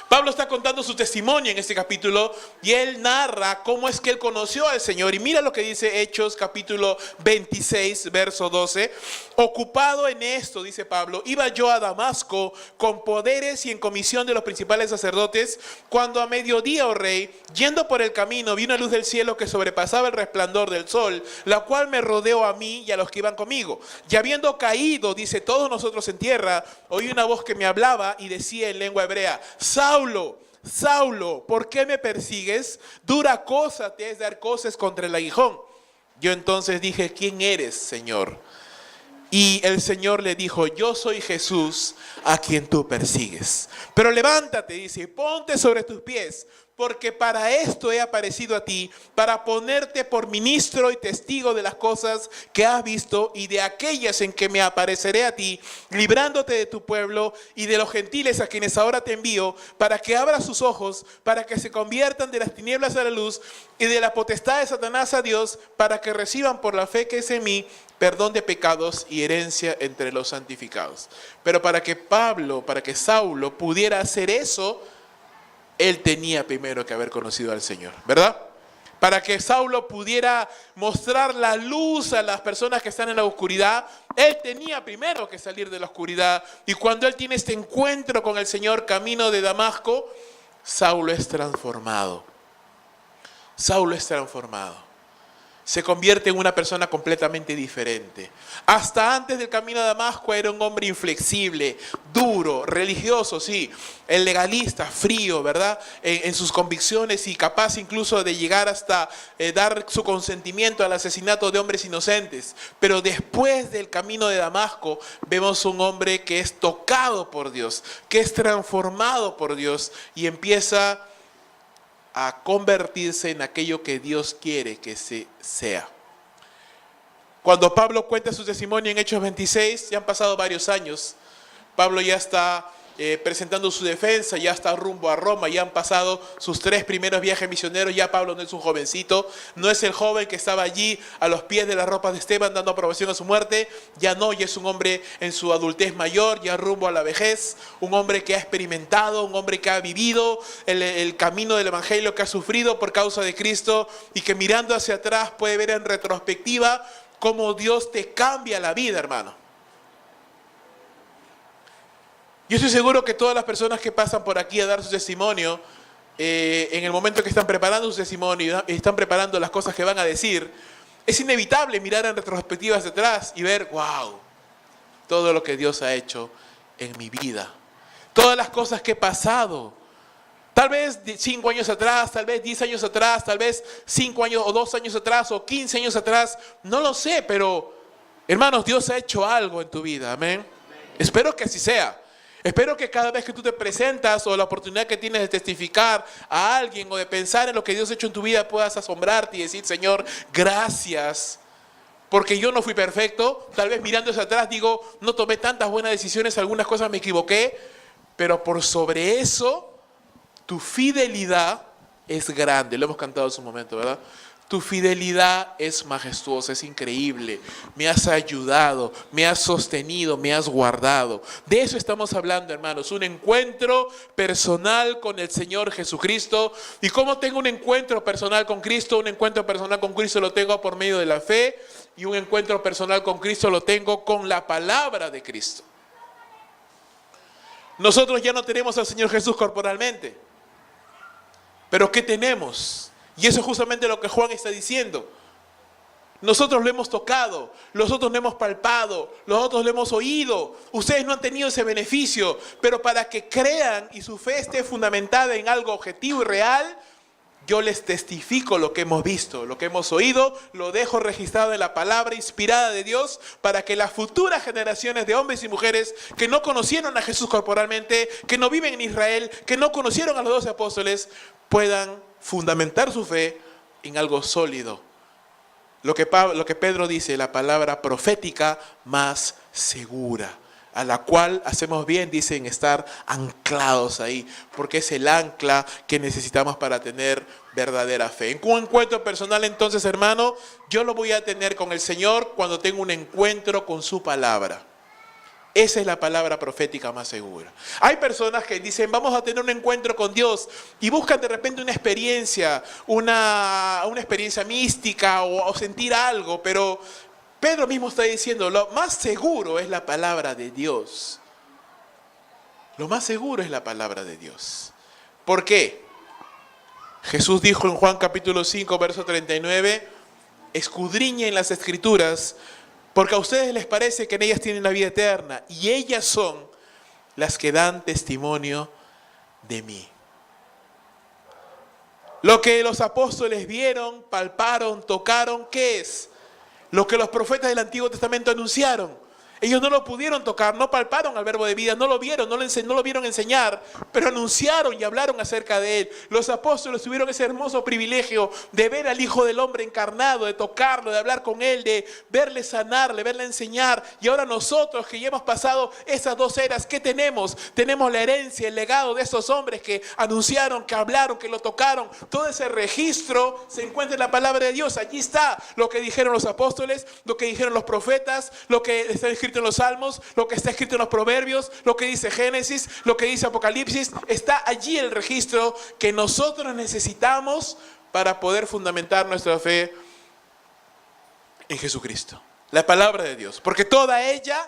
Pablo está contando su testimonio en este capítulo y él narra cómo es que él conoció al Señor. Y mira lo que dice Hechos capítulo 26, verso 12. Ocupado en esto, dice Pablo, iba yo a Damasco con poderes y en comisión de los principales sacerdotes, cuando a mediodía, oh rey, yendo por el camino, vi una luz del cielo que sobrepasaba el resplandor del sol, la cual me rodeó a mí y a los que iban conmigo. Y habiendo caído, dice, todos nosotros en tierra, oí una voz que me hablaba y decía en lengua hebrea, Saulo, Saulo, ¿por qué me persigues? Dura cosa te es dar cosas contra el aguijón. Yo entonces dije, ¿quién eres, Señor? Y el Señor le dijo, yo soy Jesús a quien tú persigues. Pero levántate, dice, y ponte sobre tus pies, porque para esto he aparecido a ti, para ponerte por ministro y testigo de las cosas que has visto y de aquellas en que me apareceré a ti, librándote de tu pueblo y de los gentiles a quienes ahora te envío, para que abras sus ojos, para que se conviertan de las tinieblas a la luz y de la potestad de Satanás a Dios, para que reciban por la fe que es en mí perdón de pecados y herencia entre los santificados. Pero para que Saulo pudiera hacer eso, él tenía primero que haber conocido al Señor, ¿verdad? Para que Saulo pudiera mostrar la luz a las personas que están en la oscuridad, él tenía primero que salir de la oscuridad. Y cuando él tiene este encuentro con el Señor camino de Damasco, Saulo es transformado. Saulo es transformado. Se convierte en una persona completamente diferente. Hasta antes del camino de Damasco era un hombre inflexible, duro, religioso, sí, el legalista, frío, ¿verdad? En sus convicciones y capaz incluso de llegar hasta dar su consentimiento al asesinato de hombres inocentes. Pero después del camino de Damasco vemos un hombre que es tocado por Dios, que es transformado por Dios y empieza a convertirse en aquello que Dios quiere que se sea. Cuando Pablo cuenta su testimonio en Hechos 26, ya han pasado varios años, Pablo ya está presentando su defensa, ya está rumbo a Roma, ya han pasado sus 3 primeros viajes misioneros, ya Pablo no es un jovencito, no es el joven que estaba allí a los pies de las ropas de Esteban dando aprobación a su muerte, ya no, ya es un hombre en su adultez mayor, ya rumbo a la vejez, un hombre que ha experimentado, un hombre que ha vivido el camino del evangelio, que ha sufrido por causa de Cristo y que mirando hacia atrás puede ver en retrospectiva cómo Dios te cambia la vida, hermano. Yo estoy seguro que todas las personas que pasan por aquí a dar su testimonio, en el momento que están preparando su testimonio y están preparando las cosas que van a decir, es inevitable mirar en retrospectiva hacia atrás y ver, wow, todo lo que Dios ha hecho en mi vida. Todas las cosas que he pasado. Tal vez 5 años atrás, tal vez 10 años atrás, tal vez 5 años o 2 años atrás o 15 años atrás. No lo sé, pero hermanos, Dios ha hecho algo en tu vida. Amén. Espero que así sea. Espero que cada vez que tú te presentas o la oportunidad que tienes de testificar a alguien o de pensar en lo que Dios ha hecho en tu vida puedas asombrarte y decir, Señor, gracias. Porque yo no fui perfecto. Tal vez mirando hacia atrás digo, no tomé tantas buenas decisiones, algunas cosas me equivoqué. Pero por sobre eso, tu fidelidad es grande. Lo hemos cantado hace un momento, ¿verdad? Tu fidelidad es majestuosa, es increíble. Me has ayudado, me has sostenido, me has guardado. De eso estamos hablando, hermanos. Un encuentro personal con el Señor Jesucristo. ¿Y cómo tengo un encuentro personal con Cristo? Un encuentro personal con Cristo lo tengo por medio de la fe. Y un encuentro personal con Cristo lo tengo con la palabra de Cristo. Nosotros ya no tenemos al Señor Jesús corporalmente. ¿Pero qué tenemos? Y eso es justamente lo que Juan está diciendo. Nosotros lo hemos tocado, nosotros lo hemos palpado, nosotros lo hemos oído. Ustedes no han tenido ese beneficio, pero para que crean y su fe esté fundamentada en algo objetivo y real, yo les testifico lo que hemos visto, lo que hemos oído, lo dejo registrado en la palabra inspirada de Dios para que las futuras generaciones de hombres y mujeres que no conocieron a Jesús corporalmente, que no viven en Israel, que no conocieron a los 12 apóstoles, puedan fundamentar su fe en algo sólido. Lo que Pedro dice, la palabra profética más segura, a la cual hacemos bien, dicen, estar anclados ahí, porque es el ancla que necesitamos para tener verdadera fe. En un encuentro personal, entonces, hermano, yo lo voy a tener con el Señor cuando tengo un encuentro con su palabra. Esa es la palabra profética más segura. Hay personas que dicen, vamos a tener un encuentro con Dios y buscan de repente una experiencia, una experiencia mística o sentir algo, pero Pedro mismo está diciendo, lo más seguro es la palabra de Dios. Lo más seguro es la palabra de Dios. ¿Por qué? Jesús dijo en Juan capítulo 5, verso 39, escudriñen las Escrituras, porque a ustedes les parece que en ellas tienen la vida eterna, y ellas son las que dan testimonio de mí. Lo que los apóstoles vieron, palparon, tocaron, ¿qué es? Lo que los profetas del Antiguo Testamento anunciaron. Ellos no lo pudieron tocar, no palparon al verbo de vida, no lo vieron, no lo vieron enseñar, pero anunciaron y hablaron acerca de él. Los apóstoles tuvieron ese hermoso privilegio de ver al Hijo del Hombre encarnado, de tocarlo, de hablar con él, de verle sanarle, verle enseñar. Y ahora nosotros que ya hemos pasado esas 2 eras, ¿qué tenemos? Tenemos la herencia, el legado de esos hombres que anunciaron, que hablaron, que lo tocaron. Todo ese registro se encuentra en la palabra de Dios. Allí está lo que dijeron los apóstoles, lo que dijeron los profetas, lo que está escrito en los Salmos, lo que está escrito en los Proverbios, lo que dice Génesis, lo que dice Apocalipsis. Está allí el registro que nosotros necesitamos para poder fundamentar nuestra fe en Jesucristo. La palabra de Dios. Porque toda ella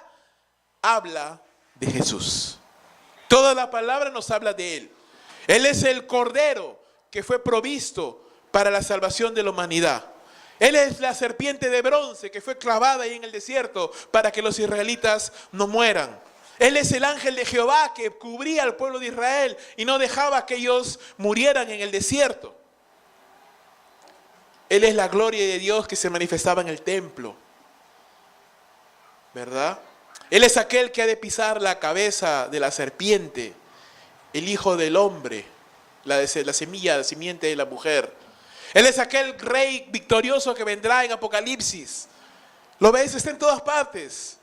habla de Jesús. Toda la palabra nos habla de Él. Él es el Cordero que fue provisto para la salvación de la humanidad. Él es la serpiente de bronce que fue clavada ahí en el desierto para que los israelitas no mueran. Él es el ángel de Jehová que cubría al pueblo de Israel y no dejaba que ellos murieran en el desierto. Él es la gloria de Dios que se manifestaba en el templo, ¿verdad? Él es aquel que ha de pisar la cabeza de la serpiente, el Hijo del Hombre, la semilla, la simiente de la mujer. Él es aquel rey victorioso que vendrá en Apocalipsis. ¿Lo ves? Está en todas partes.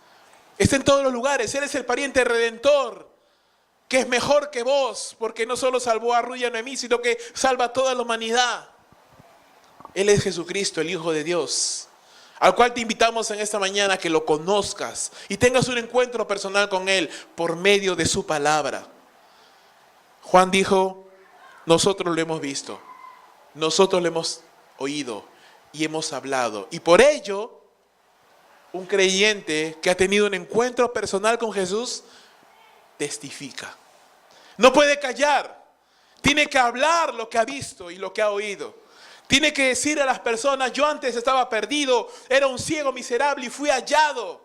Está en todos los lugares. Él es el pariente redentor, que es mejor que vos, porque no solo salvó a Ruth y a Noemí, sino que salva a toda la humanidad. Él es Jesucristo, el Hijo de Dios, al cual te invitamos en esta mañana a que lo conozcas y tengas un encuentro personal con Él por medio de su palabra. Juan dijo, nosotros lo hemos visto, nosotros lo hemos oído y hemos hablado. Y por ello, un creyente que ha tenido un encuentro personal con Jesús, testifica. No puede callar, tiene que hablar lo que ha visto y lo que ha oído. Tiene que decir a las personas, yo antes estaba perdido, era un ciego miserable y fui hallado.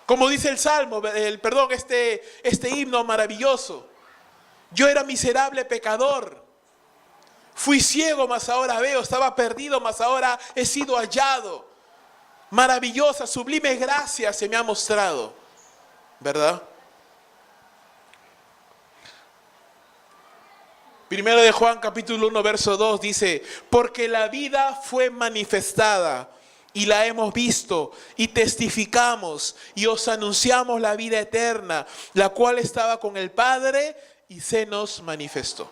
Como dice el Salmo, este himno maravilloso. Yo era miserable pecador. Fui ciego, mas ahora veo. Estaba perdido, mas ahora he sido hallado. Maravillosa, sublime gracia se me ha mostrado. ¿Verdad? Primero de Juan capítulo 1 verso 2 dice, porque la vida fue manifestada y la hemos visto y testificamos y os anunciamos la vida eterna, la cual estaba con el Padre y se nos manifestó.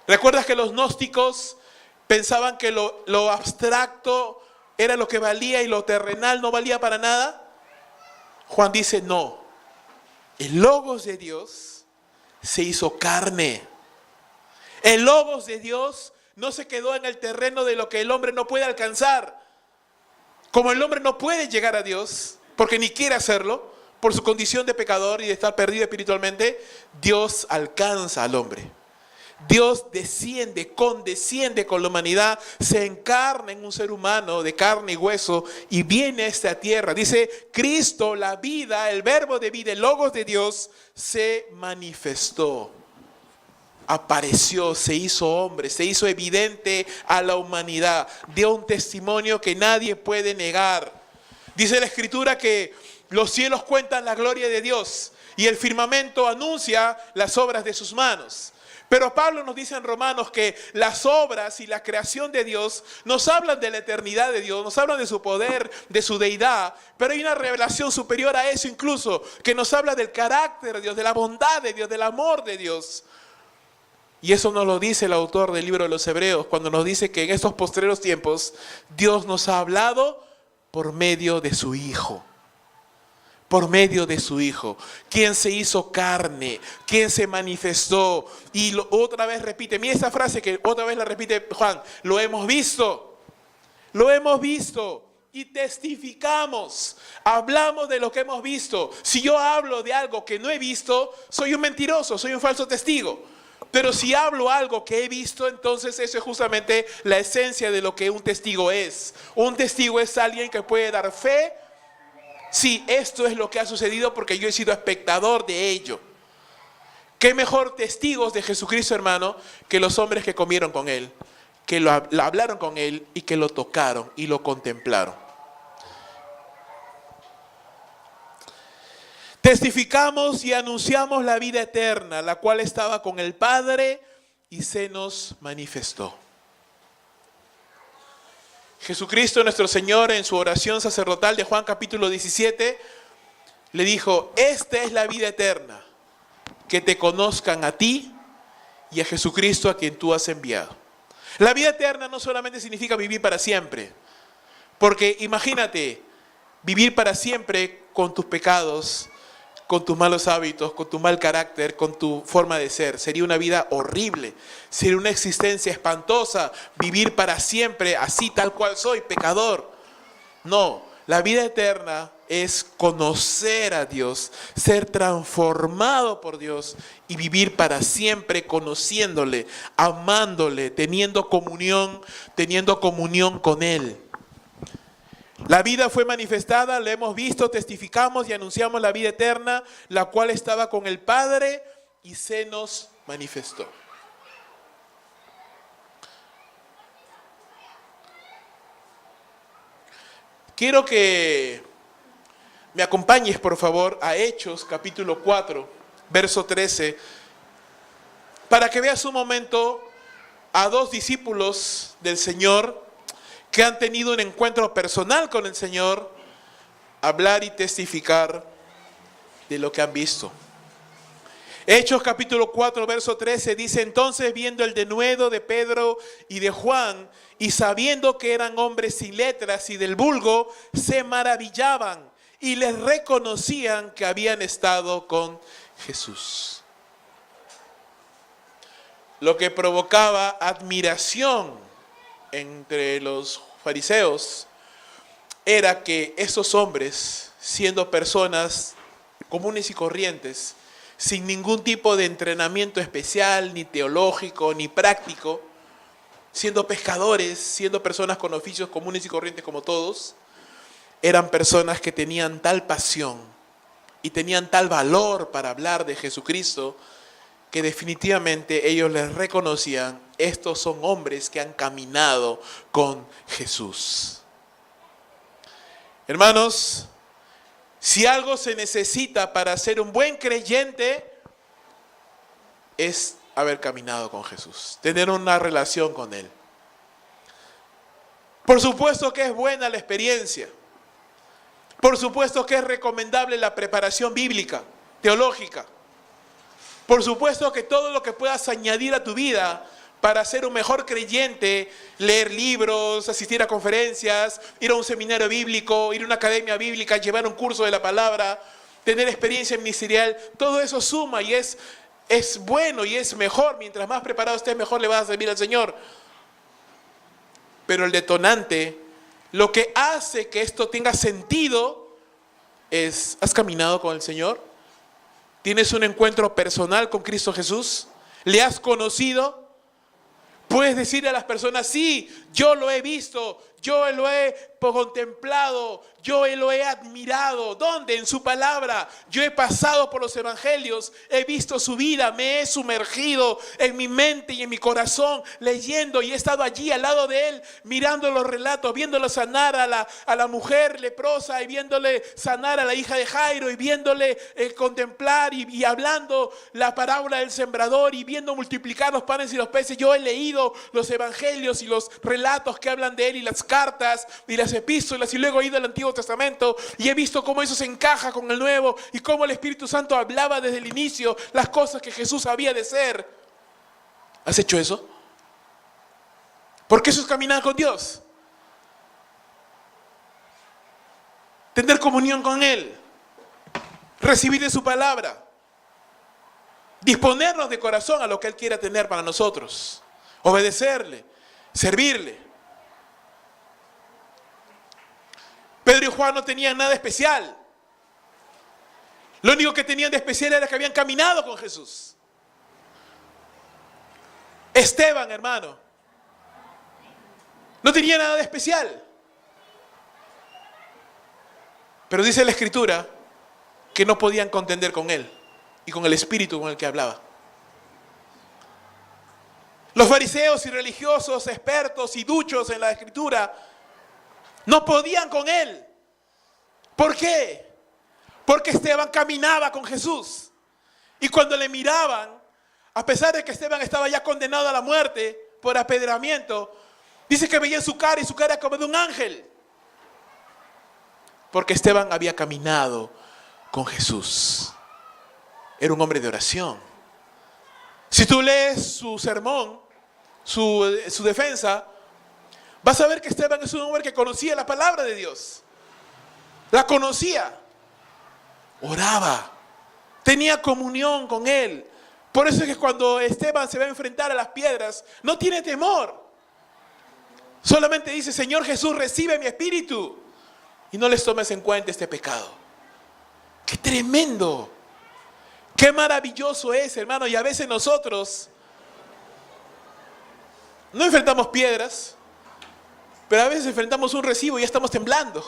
¿Recuerdas que los gnósticos pensaban que lo abstracto era lo que valía y lo terrenal no valía para nada? Juan dice, no, el Logos de Dios se hizo carne. El Logos de Dios no se quedó en el terreno de lo que el hombre no puede alcanzar. Como el hombre no puede llegar a Dios, porque ni quiere hacerlo, por su condición de pecador y de estar perdido espiritualmente, Dios alcanza al hombre. Dios condesciende con la humanidad, se encarna en un ser humano de carne y hueso y viene a esta tierra. Dice, Cristo, la vida, el verbo de vida, el Logos de Dios, se manifestó, apareció, se hizo hombre, se hizo evidente a la humanidad, dio un testimonio que nadie puede negar. Dice la Escritura que los cielos cuentan la gloria de Dios y el firmamento anuncia las obras de sus manos. Pero Pablo nos dice en Romanos que las obras y la creación de Dios nos hablan de la eternidad de Dios, nos hablan de su poder, de su deidad, pero hay una revelación superior a eso incluso, que nos habla del carácter de Dios, de la bondad de Dios, del amor de Dios. Y eso nos lo dice el autor del libro de los Hebreos, cuando nos dice que en estos postreros tiempos Dios nos ha hablado por medio de su Hijo. Por medio de su Hijo, quien se hizo carne, quien se manifestó. Y otra vez repite, mira esta frase que otra vez la repite Juan, lo hemos visto y testificamos, hablamos de lo que hemos visto. Si yo hablo de algo que no he visto, soy un mentiroso, soy un falso testigo. Pero si hablo algo que he visto, entonces eso es justamente la esencia de lo que un testigo es. Un testigo es alguien que puede dar fe. Sí, esto es lo que ha sucedido porque yo he sido espectador de ello. ¿Qué mejor testigos de Jesucristo, hermano, que los hombres que comieron con Él, que lo hablaron con Él y que lo tocaron y lo contemplaron? Testificamos y anunciamos la vida eterna, la cual estaba con el Padre y se nos manifestó. Jesucristo nuestro Señor en su oración sacerdotal de Juan capítulo 17 le dijo, esta es la vida eterna, que te conozcan a ti y a Jesucristo a quien tú has enviado. La vida eterna no solamente significa vivir para siempre, porque imagínate vivir para siempre con tus pecados, con tus malos hábitos, con tu mal carácter, con tu forma de ser. Sería una vida horrible, sería una existencia espantosa, vivir para siempre así tal cual soy, pecador. No, la vida eterna es conocer a Dios, ser transformado por Dios y vivir para siempre conociéndole, amándole, teniendo comunión con Él. La vida fue manifestada, la hemos visto, testificamos y anunciamos la vida eterna, la cual estaba con el Padre y se nos manifestó. Quiero que me acompañes, por favor, a Hechos, capítulo 4, verso 13, para que veas un momento a dos discípulos del Señor que han tenido un encuentro personal con el Señor, hablar y testificar de lo que han visto. Hechos capítulo 4, verso 13 dice: entonces, viendo el denuedo de Pedro y de Juan, y sabiendo que eran hombres sin letras y del vulgo, se maravillaban y les reconocían que habían estado con Jesús. Lo que provocaba admiración entre los fariseos era que esos hombres, siendo personas comunes y corrientes, sin ningún tipo de entrenamiento especial, ni teológico, ni práctico, siendo pescadores, siendo personas con oficios comunes y corrientes como todos, eran personas que tenían tal pasión y tenían tal valor para hablar de Jesucristo, que definitivamente ellos les reconocían: estos son hombres que han caminado con Jesús. Hermanos, si algo se necesita para ser un buen creyente, es haber caminado con Jesús, tener una relación con Él. Por supuesto que es buena la experiencia, por supuesto que es recomendable la preparación bíblica, teológica. Por supuesto que todo lo que puedas añadir a tu vida para ser un mejor creyente, leer libros, asistir a conferencias, ir a un seminario bíblico, ir a una academia bíblica, llevar un curso de la palabra, tener experiencia ministerial, todo eso suma y es bueno y es mejor. Mientras más preparado estés, mejor le vas a servir al Señor. Pero el detonante, lo que hace que esto tenga sentido es: ¿has caminado con el Señor? ¿Tienes un encuentro personal con Cristo Jesús? ¿Le has conocido? Puedes decirle a las personas: sí, yo lo he visto, yo lo he contemplado, yo lo he admirado. ¿Dónde? En su palabra. Yo he pasado por los evangelios, he visto su vida, me he sumergido en mi mente y en mi corazón, leyendo, y he estado allí al lado de él, mirando los relatos, viéndolo sanar a la mujer leprosa, y viéndole sanar a la hija de Jairo, y viéndole contemplar y hablando la parábola del sembrador, y viendo multiplicar los panes y los peces. Yo he leído los evangelios y los relatos que hablan de él, y las cartas y las epístolas, y luego he ido al Antiguo Testamento y he visto cómo eso se encaja con el Nuevo, y cómo el Espíritu Santo hablaba desde el inicio las cosas que Jesús había de ser. ¿Has hecho eso? Porque eso es caminar con Dios, tener comunión con Él, recibir de su palabra, disponernos de corazón a lo que Él quiera tener para nosotros, obedecerle, servirle. Pedro y Juan no tenían nada especial. Lo único que tenían de especial era que habían caminado con Jesús. Esteban, hermano, no tenía nada de especial. Pero dice la Escritura que no podían contender con él y con el espíritu con el que hablaba. Los fariseos y religiosos, expertos y duchos en la Escritura, no podían con él. ¿Por qué? Porque Esteban caminaba con Jesús. Y cuando le miraban, a pesar de que Esteban estaba ya condenado a la muerte por apedreamiento, dice que veían su cara, y su cara como de un ángel. Porque Esteban había caminado con Jesús. Era un hombre de oración. Si tú lees su sermón, su defensa, vas a ver que Esteban es un hombre que conocía la palabra de Dios. La conocía. Oraba. tenía comunión con Él. Por eso es que cuando Esteban se va a enfrentar a las piedras, no tiene temor. Solamente dice, Señor Jesús, recibe mi espíritu. Y no les tomes en cuenta este pecado. ¡Qué tremendo! ¡Qué maravilloso es, hermano! Y a veces nosotros no enfrentamos piedras, pero a veces enfrentamos un recibo y ya estamos temblando.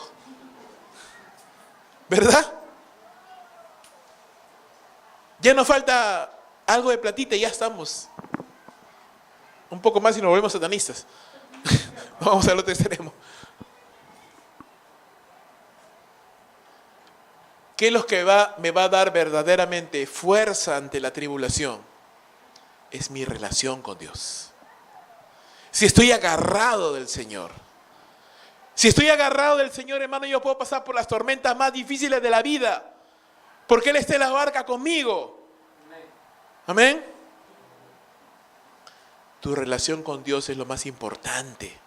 ¿Verdad? Ya nos falta algo de platita y ya estamos. Un poco más y nos volvemos satanistas. Vamos al otro extremo. ¿Qué es lo que me va a dar verdaderamente fuerza ante la tribulación? Es mi relación con Dios. Si estoy agarrado del Señor. Si estoy agarrado del Señor, hermano, yo puedo pasar por las tormentas más difíciles de la vida. Porque Él está en la barca conmigo. Amén. Tu relación con Dios es lo más importante.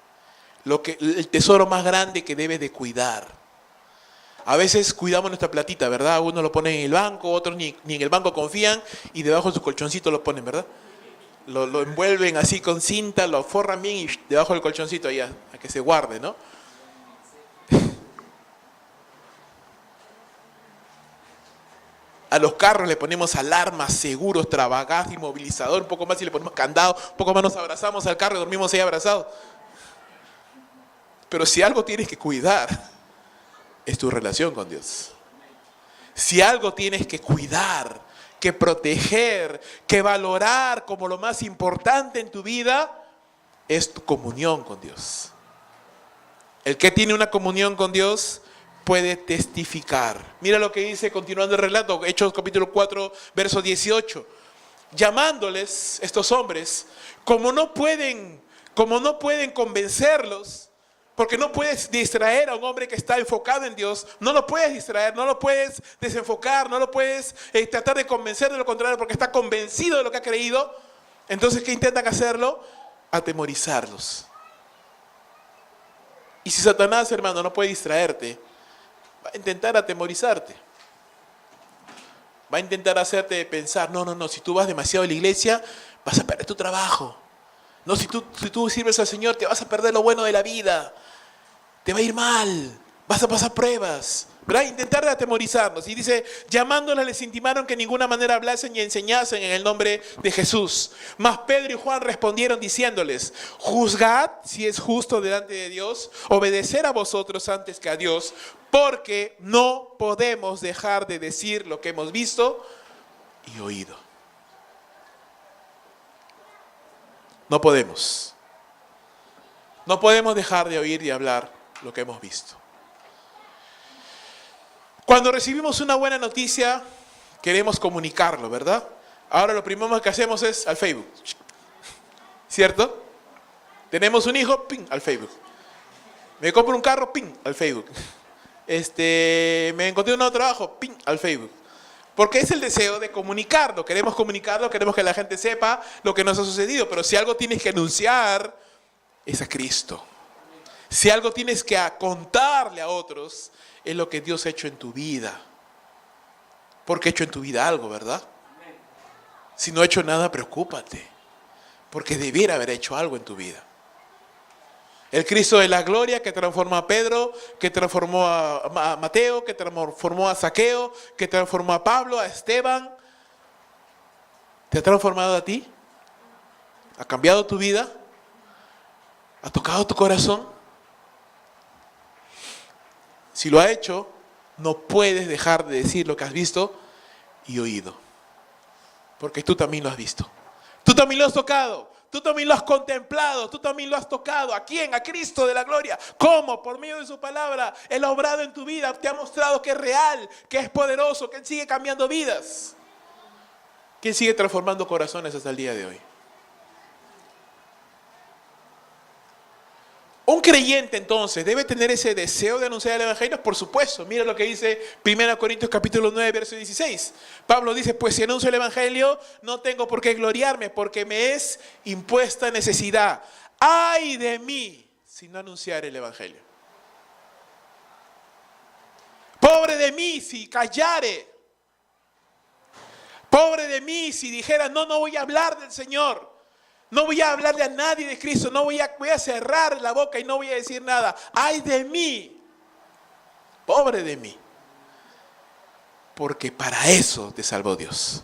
El tesoro más grande que debes de cuidar. A veces cuidamos nuestra platita, ¿verdad? Uno lo pone en el banco, otros ni en el banco confían y debajo de su colchoncito lo ponen, ¿verdad? Lo envuelven así con cinta, lo forran bien y debajo del colchoncito ahí a que se guarde, ¿no? A los carros le ponemos alarmas, seguros, trabagas, inmovilizador, un poco más y le ponemos candado, un poco más nos abrazamos al carro y dormimos ahí abrazados. Pero si algo tienes que cuidar, es tu relación con Dios. Si algo tienes que cuidar, que proteger, que valorar como lo más importante en tu vida, es tu comunión con Dios. El que tiene una comunión con Dios puede testificar. Mira lo que dice, continuando el relato, Hechos capítulo 4, verso 18. Llamándoles, estos hombres, como no pueden convencerlos, porque no puedes distraer a un hombre que está enfocado en Dios, no lo puedes distraer, no lo puedes desenfocar, no lo puedes tratar de convencer de lo contrario porque está convencido de lo que ha creído. Entonces, ¿qué intentan hacerlo? Atemorizarlos. Y si Satanás, hermano, no puede distraerte, va a intentar atemorizarte. Va a intentar hacerte pensar, no, si tú vas demasiado a la iglesia, vas a perder tu trabajo. No, si tú sirves al Señor, te vas a perder lo bueno de la vida. Te va a ir mal. Vas a pasar pruebas. ¿Verdad? Intentar atemorizarnos. Y dice, llamándoles les intimaron que en ninguna manera hablasen y enseñasen en el nombre de Jesús. Mas Pedro y Juan respondieron diciéndoles, juzgad si es justo delante de Dios, obedecer a vosotros antes que a Dios, porque no podemos dejar de decir lo que hemos visto y oído. No podemos. No podemos dejar de oír y hablar lo que hemos visto. Cuando recibimos una buena noticia, queremos comunicarlo, ¿verdad? Ahora lo primero que hacemos es al Facebook. ¿Cierto? Tenemos un hijo, ping, al Facebook. Me compro un carro, ping, al Facebook. Me encontré un nuevo trabajo, ping, al Facebook. Porque es el deseo de comunicarlo, queremos que la gente sepa lo que nos ha sucedido, pero si algo tienes que anunciar, es a Cristo. Si algo tienes que contarle a otros, es lo que Dios ha hecho en tu vida. Porque ha hecho en tu vida algo, ¿verdad? Si no ha hecho nada, preocúpate, porque debiera haber hecho algo en tu vida. El Cristo de la gloria que transformó a Pedro, que transformó a Mateo, que transformó a Zaqueo, que transformó a Pablo, a Esteban. ¿Te ha transformado a ti? ¿Ha cambiado tu vida? ¿Ha tocado tu corazón? Si lo ha hecho, no puedes dejar de decir lo que has visto y oído. Porque tú también lo has visto. Tú también lo has tocado. Tú también lo has contemplado, tú también lo has tocado. ¿A quién? A Cristo de la gloria. ¿Cómo? Por medio de su palabra. Él ha obrado en tu vida, te ha mostrado que es real, que es poderoso, que Él sigue cambiando vidas. Que Él sigue transformando corazones hasta el día de hoy. Un creyente entonces debe tener ese deseo de anunciar el evangelio, por supuesto. Mira lo que dice 1 Corintios capítulo 9, verso 16. Pablo dice, pues si anuncio el evangelio, no tengo por qué gloriarme, porque me es impuesta necesidad. ¡Ay de mí si no anunciar el evangelio! ¡Pobre de mí si callare! Pobre de mí si dijera, no voy a hablar del Señor. No voy a hablarle a nadie de Cristo. Voy a cerrar la boca y no voy a decir nada. ¡Ay de mí! Pobre de mí. Porque para eso te salvó Dios.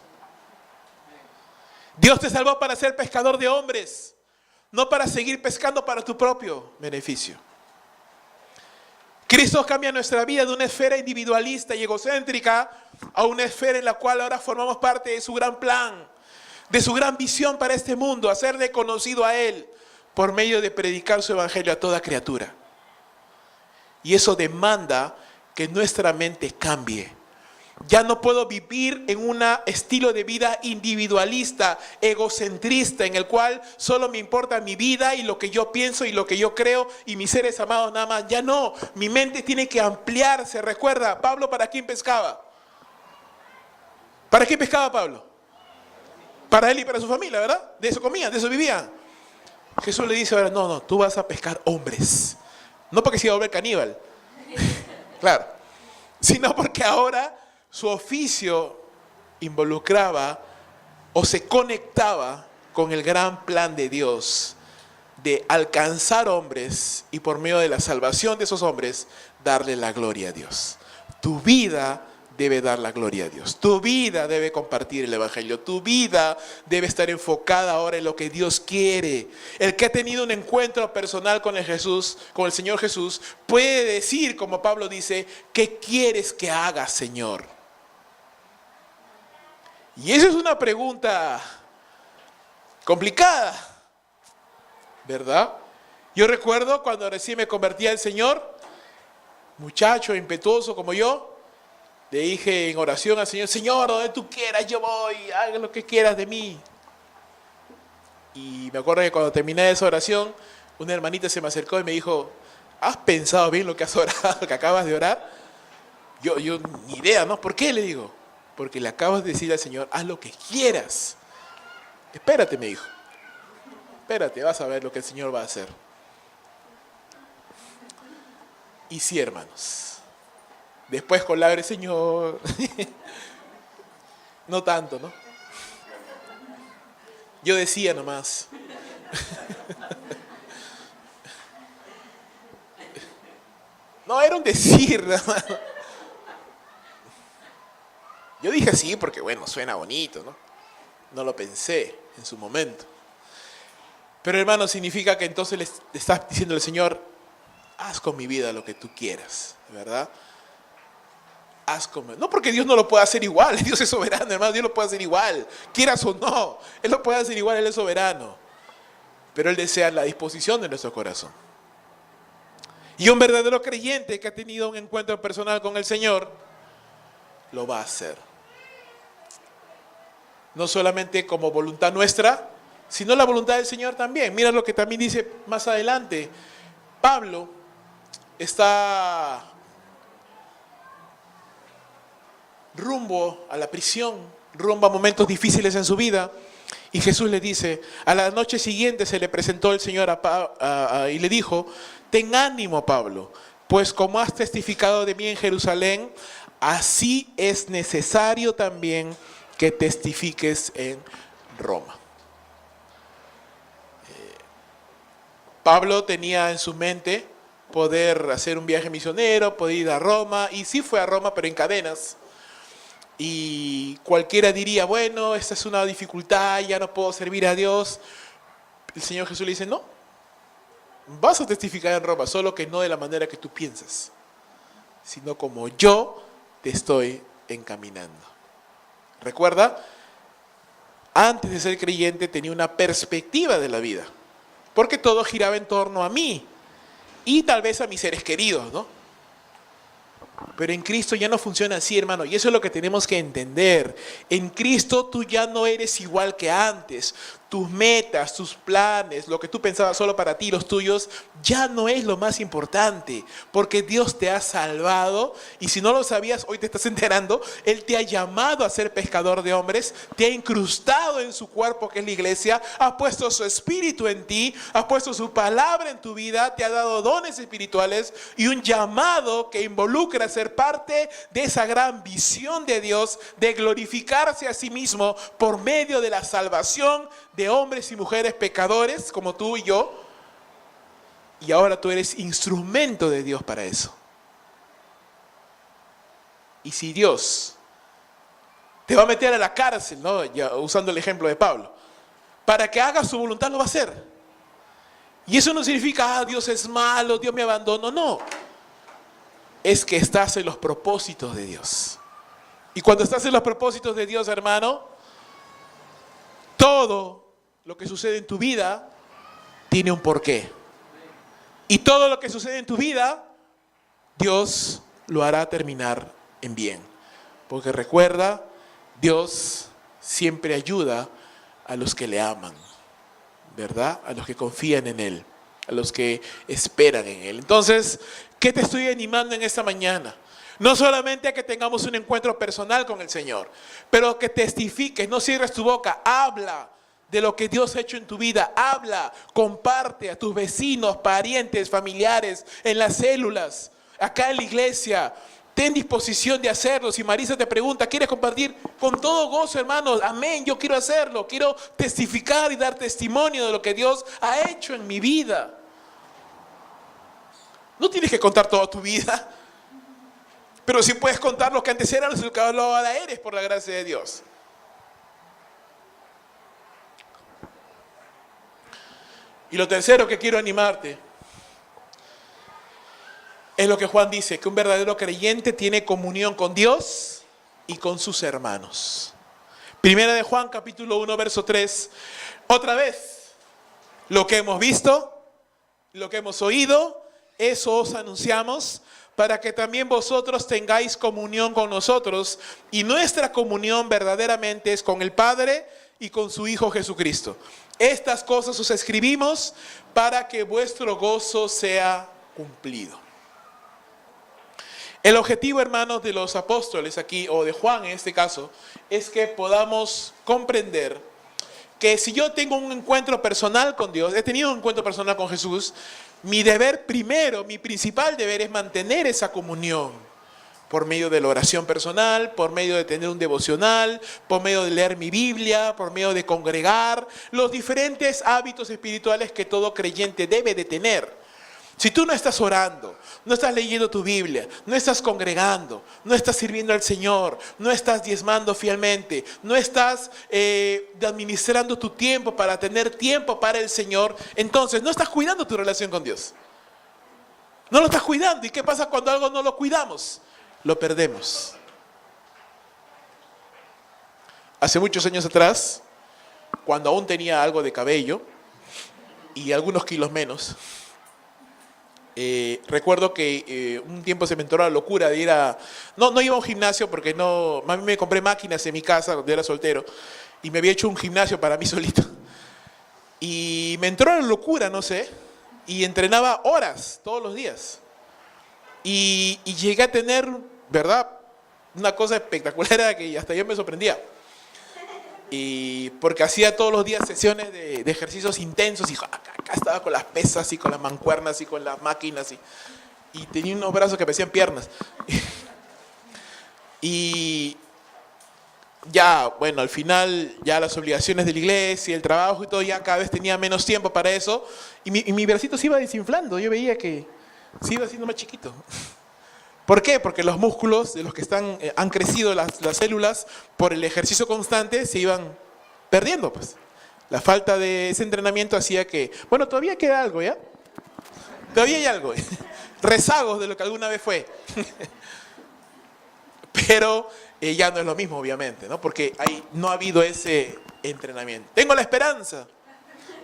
Dios te salvó para ser pescador de hombres, no para seguir pescando para tu propio beneficio. Cristo cambia nuestra vida de una esfera individualista y egocéntrica a una esfera en la cual ahora formamos parte de su gran plan, de su gran visión para este mundo, hacerle conocido a Él por medio de predicar su evangelio a toda criatura. Y eso demanda que nuestra mente cambie. Ya no puedo vivir en un estilo de vida individualista, egocentrista, en el cual solo me importa mi vida y lo que yo pienso y lo que yo creo y mis seres amados nada más. Ya no, mi mente tiene que ampliarse. Recuerda, Pablo, ¿para quién pescaba? ¿Para qué pescaba Pablo? Para él y para su familia, ¿verdad? De eso comían, de eso vivían. Jesús le dice ahora, no, tú vas a pescar hombres. No porque se iba a volver caníbal, claro, sino porque ahora su oficio involucraba o se conectaba con el gran plan de Dios de alcanzar hombres y por medio de la salvación de esos hombres darle la gloria a Dios. Tu vida debe dar la gloria a Dios. Tu vida debe compartir el evangelio. Tu vida debe estar enfocada ahora en lo que Dios quiere. El que ha tenido un encuentro personal con el Señor Jesús, puede decir, como Pablo dice, ¿qué quieres que haga, Señor? Y esa es una pregunta complicada, ¿verdad? Yo recuerdo cuando recién me convertí al Señor, muchacho impetuoso como yo, le dije en oración al Señor, Señor, donde tú quieras yo voy, haga lo que quieras de mí. Y me acuerdo que cuando terminé esa oración, una hermanita se me acercó y me dijo, ¿has pensado bien lo que has orado, que acabas de orar? Yo ni idea, ¿no? ¿Por qué? Le digo. Porque le acabas de decir al Señor, haz lo que quieras. Espérate, me dijo. Espérate, vas a ver lo que el Señor va a hacer. Y sí, hermanos. Después con la Señor. No tanto, ¿no? Yo decía nomás. No, era un decir, hermano. Yo dije así porque, bueno, suena bonito, ¿no? No lo pensé en su momento. Pero, hermano, significa que entonces le estás diciendo al Señor, haz con mi vida lo que tú quieras, ¿verdad? No porque Dios no lo pueda hacer igual, Dios es soberano, hermano, Dios lo puede hacer igual, quieras o no, Él lo puede hacer igual, Él es soberano. Pero Él desea la disposición de nuestro corazón. Y un verdadero creyente que ha tenido un encuentro personal con el Señor, lo va a hacer. No solamente como voluntad nuestra, sino la voluntad del Señor también. Mira lo que también dice más adelante. Pablo está rumbo a la prisión, rumbo a momentos difíciles en su vida. Y Jesús le dice, a la noche siguiente se le presentó el Señor y le dijo, ten ánimo, Pablo, pues como has testificado de mí en Jerusalén, así es necesario también que testifiques en Roma. Pablo tenía en su mente poder hacer un viaje misionero, poder ir a Roma, y sí fue a Roma, pero en cadenas. Y cualquiera diría, bueno, esta es una dificultad, ya no puedo servir a Dios. El Señor Jesús le dice, no, vas a testificar en Roma, solo que no de la manera que tú piensas, sino como yo te estoy encaminando. Recuerda, antes de ser creyente tenía una perspectiva de la vida, porque todo giraba en torno a mí y tal vez a mis seres queridos, ¿no? Pero en Cristo ya no funciona así, hermano, y eso es lo que tenemos que entender. En Cristo tú ya no eres igual que antes. tus metas, tus planes, lo que tú pensabas solo para ti, los tuyos, ya no es lo más importante, porque Dios te ha salvado y si no lo sabías, hoy te estás enterando, Él te ha llamado a ser pescador de hombres, te ha incrustado en su cuerpo que es la iglesia, ha puesto su espíritu en ti, ha puesto su palabra en tu vida, te ha dado dones espirituales y un llamado que involucra ser parte de esa gran visión de Dios de glorificarse a sí mismo por medio de la salvación de hombres y mujeres pecadores como tú y yo, y ahora tú eres instrumento de Dios para eso. Y si Dios te va a meter a la cárcel, ¿no? Ya, usando el ejemplo de Pablo, para que hagas su voluntad, lo va a hacer. Y eso no significa, Dios es malo, Dios me abandonó, no. Es que estás en los propósitos de Dios. Y cuando estás en los propósitos de Dios, hermano, todo lo que sucede en tu vida tiene un porqué. Y todo lo que sucede en tu vida, Dios lo hará terminar en bien. Porque recuerda, Dios siempre ayuda a los que le aman, ¿verdad? A los que confían en Él, a los que esperan en Él. Entonces, ¿qué te estoy animando en esta mañana? No solamente a que tengamos un encuentro personal con el Señor, pero que testifiques, no cierres tu boca, habla de lo que Dios ha hecho en tu vida, habla, comparte a tus vecinos, parientes, familiares, en las células, acá en la iglesia. Ten disposición de hacerlo. Si Marisa te pregunta, ¿quieres compartir? Con todo gozo, hermanos. Amén, yo quiero hacerlo. Quiero testificar y dar testimonio de lo que Dios ha hecho en mi vida. No tienes que contar toda tu vida, pero sí puedes contar lo que antes eras y lo que ahora eres por la gracia de Dios. Y lo tercero que quiero animarte es lo que Juan dice, que un verdadero creyente tiene comunión con Dios y con sus hermanos. Primera de Juan, capítulo 1, verso 3. Otra vez, lo que hemos visto, lo que hemos oído, eso os anunciamos, para que también vosotros tengáis comunión con nosotros. Y nuestra comunión verdaderamente es con el Padre y con su Hijo Jesucristo. Estas cosas os escribimos para que vuestro gozo sea cumplido. El objetivo, hermanos, de los apóstoles aquí, o de Juan en este caso, es que podamos comprender que si yo tengo un encuentro personal con Dios, he tenido un encuentro personal con Jesús, mi deber primero, mi principal deber es mantener esa comunión por medio de la oración personal, por medio de tener un devocional, por medio de leer mi Biblia, por medio de congregar, los diferentes hábitos espirituales que todo creyente debe de tener. Si tú no estás orando, no estás leyendo tu Biblia, no estás congregando, no estás sirviendo al Señor, no estás diezmando fielmente, no estás administrando tu tiempo para tener tiempo para el Señor, entonces no estás cuidando tu relación con Dios. No lo estás cuidando. ¿Y qué pasa cuando algo no lo cuidamos? Lo perdemos. Hace muchos años atrás, cuando aún tenía algo de cabello y algunos kilos menos, recuerdo que un tiempo se me entró la locura de ir a... No iba a un gimnasio porque no... A mí me compré máquinas en mi casa cuando era soltero y me había hecho un gimnasio para mí solito. Y me entró la locura, no sé, y entrenaba horas todos los días. Y llegué a tener, ¿verdad?, una cosa espectacular que hasta yo me sorprendía. Y porque hacía todos los días sesiones de ejercicios intensos y acá estaba con las pesas y con las mancuernas y con las máquinas y tenía unos brazos que parecían piernas. Y ya, bueno, al final ya las obligaciones de la iglesia, el trabajo y todo, ya cada vez tenía menos tiempo para eso y mi bracito se iba desinflando. Yo veía que se iba haciendo más chiquito. ¿Por qué? Porque los músculos de los que han crecido las células por el ejercicio constante se iban perdiendo, pues. La falta de ese entrenamiento hacía que... Bueno, todavía queda algo, ¿ya? Todavía hay algo. Rezagos de lo que alguna vez fue. Pero ya no es lo mismo, obviamente, ¿no? Porque no ha habido ese entrenamiento. Tengo la esperanza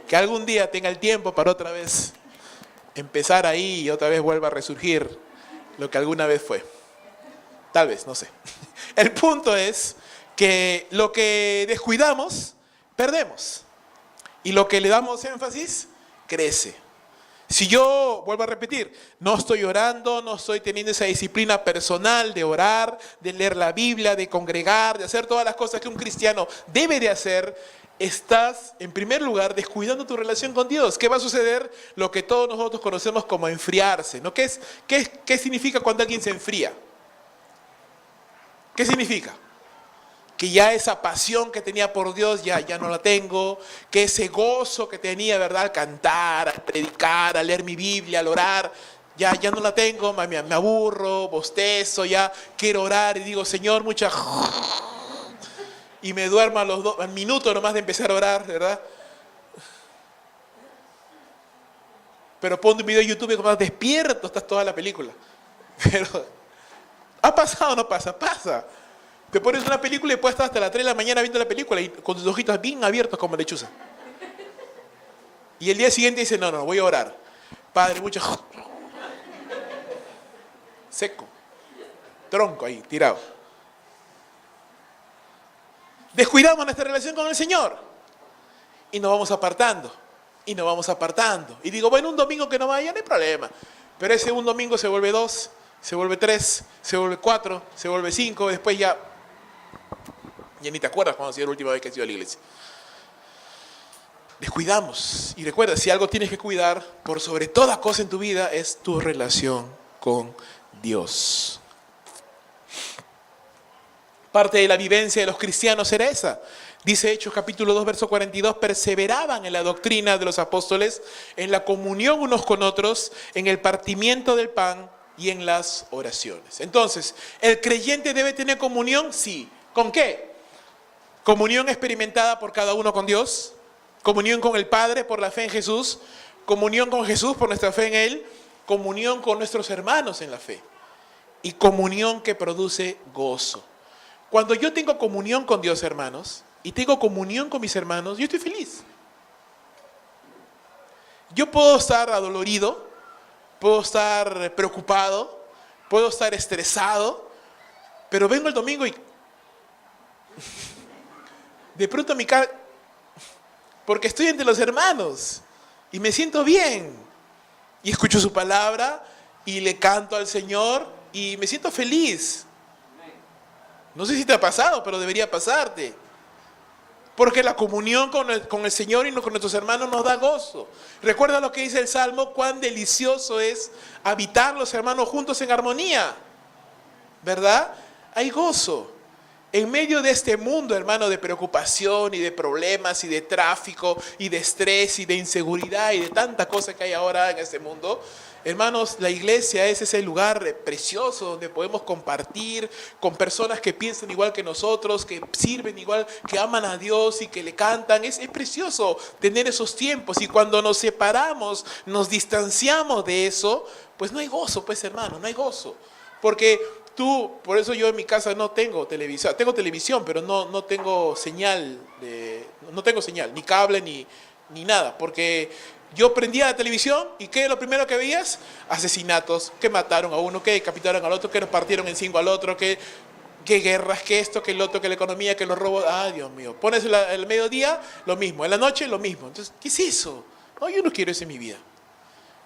que algún día tenga el tiempo para otra vez empezar ahí y otra vez vuelva a resurgir lo que alguna vez fue. Tal vez, no sé. El punto es que lo que descuidamos, perdemos. Y lo que le damos énfasis, crece. Si yo, vuelvo a repetir, no estoy orando, no estoy teniendo esa disciplina personal de orar, de leer la Biblia, de congregar, de hacer todas las cosas que un cristiano debe de hacer, estás, en primer lugar, descuidando tu relación con Dios. ¿Qué va a suceder? Lo que todos nosotros conocemos como enfriarse, ¿no? ¿Qué significa cuando alguien se enfría? ¿Qué significa? Que ya esa pasión que tenía por Dios ya no la tengo, que ese gozo que tenía, ¿verdad? Al cantar, al predicar, al leer mi Biblia, al orar, ya no la tengo, me aburro, bostezo, ya quiero orar y digo, Señor, mucha... Y me duermo al minuto nomás de empezar a orar, ¿verdad? Pero pongo un video de YouTube y como despierto, estás toda la película. Pero, ¿ha pasado o no pasa? Pasa. Te pones una película y puedes estar hasta las 3 de la mañana viendo la película y con tus ojitos bien abiertos como lechuza. Y el día siguiente dice, no, voy a orar. Padre, mucho... Seco. Tronco ahí, tirado. Descuidamos nuestra relación con el Señor. Y nos vamos apartando. Y nos vamos apartando. Y digo, bueno, un domingo que no vaya, no hay problema. Pero ese un domingo se vuelve 2, se vuelve 3, se vuelve 4, se vuelve 5, después ya ni te acuerdas cuando ha sido la última vez que has ido a la iglesia. Descuidamos. Y recuerda, si algo tienes que cuidar por sobre toda cosa en tu vida es tu relación con Dios. Parte de la vivencia de los cristianos era esa. Dice Hechos capítulo 2, verso 42, perseveraban en la doctrina de los apóstoles, en la comunión unos con otros, en el partimiento del pan y en las oraciones. Entonces, ¿el creyente debe tener comunión? Sí. ¿Con qué? Comunión experimentada por cada uno con Dios, comunión con el Padre por la fe en Jesús, comunión con Jesús por nuestra fe en Él, comunión con nuestros hermanos en la fe y comunión que produce gozo. Cuando yo tengo comunión con Dios, hermanos, y tengo comunión con mis hermanos, yo estoy feliz. Yo puedo estar adolorido, puedo estar preocupado, puedo estar estresado, pero vengo el domingo y de pronto mi cara, porque estoy entre los hermanos y me siento bien y escucho su palabra y le canto al Señor y me siento feliz. No sé si te ha pasado, pero debería pasarte. Porque la comunión con el Señor y con nuestros hermanos nos da gozo. Recuerda lo que dice el Salmo, cuán delicioso es habitar los hermanos juntos en armonía. ¿Verdad? Hay gozo. En medio de este mundo, hermano, de preocupación y de problemas y de tráfico y de estrés y de inseguridad y de tanta cosa que hay ahora en este mundo, hermanos, la iglesia es ese lugar precioso donde podemos compartir con personas que piensan igual que nosotros, que sirven igual, que aman a Dios y que le cantan. Es precioso tener esos tiempos y cuando nos separamos, nos distanciamos de eso, pues no hay gozo, pues hermano, no hay gozo. Porque por eso yo en mi casa no tengo televisión, tengo televisión, pero no tengo señal, no tengo señal, ni cable, ni nada, porque yo prendía la televisión y ¿qué es lo primero que veías? Asesinatos, que mataron a uno, que decapitaron al otro, que nos partieron en 5 al otro, que guerras, que esto, que el otro, que la economía, que los robos. ¡Ay, Dios mío! Pones el mediodía, lo mismo, en la noche, lo mismo. Entonces, ¿qué es eso? No, yo no quiero eso en mi vida.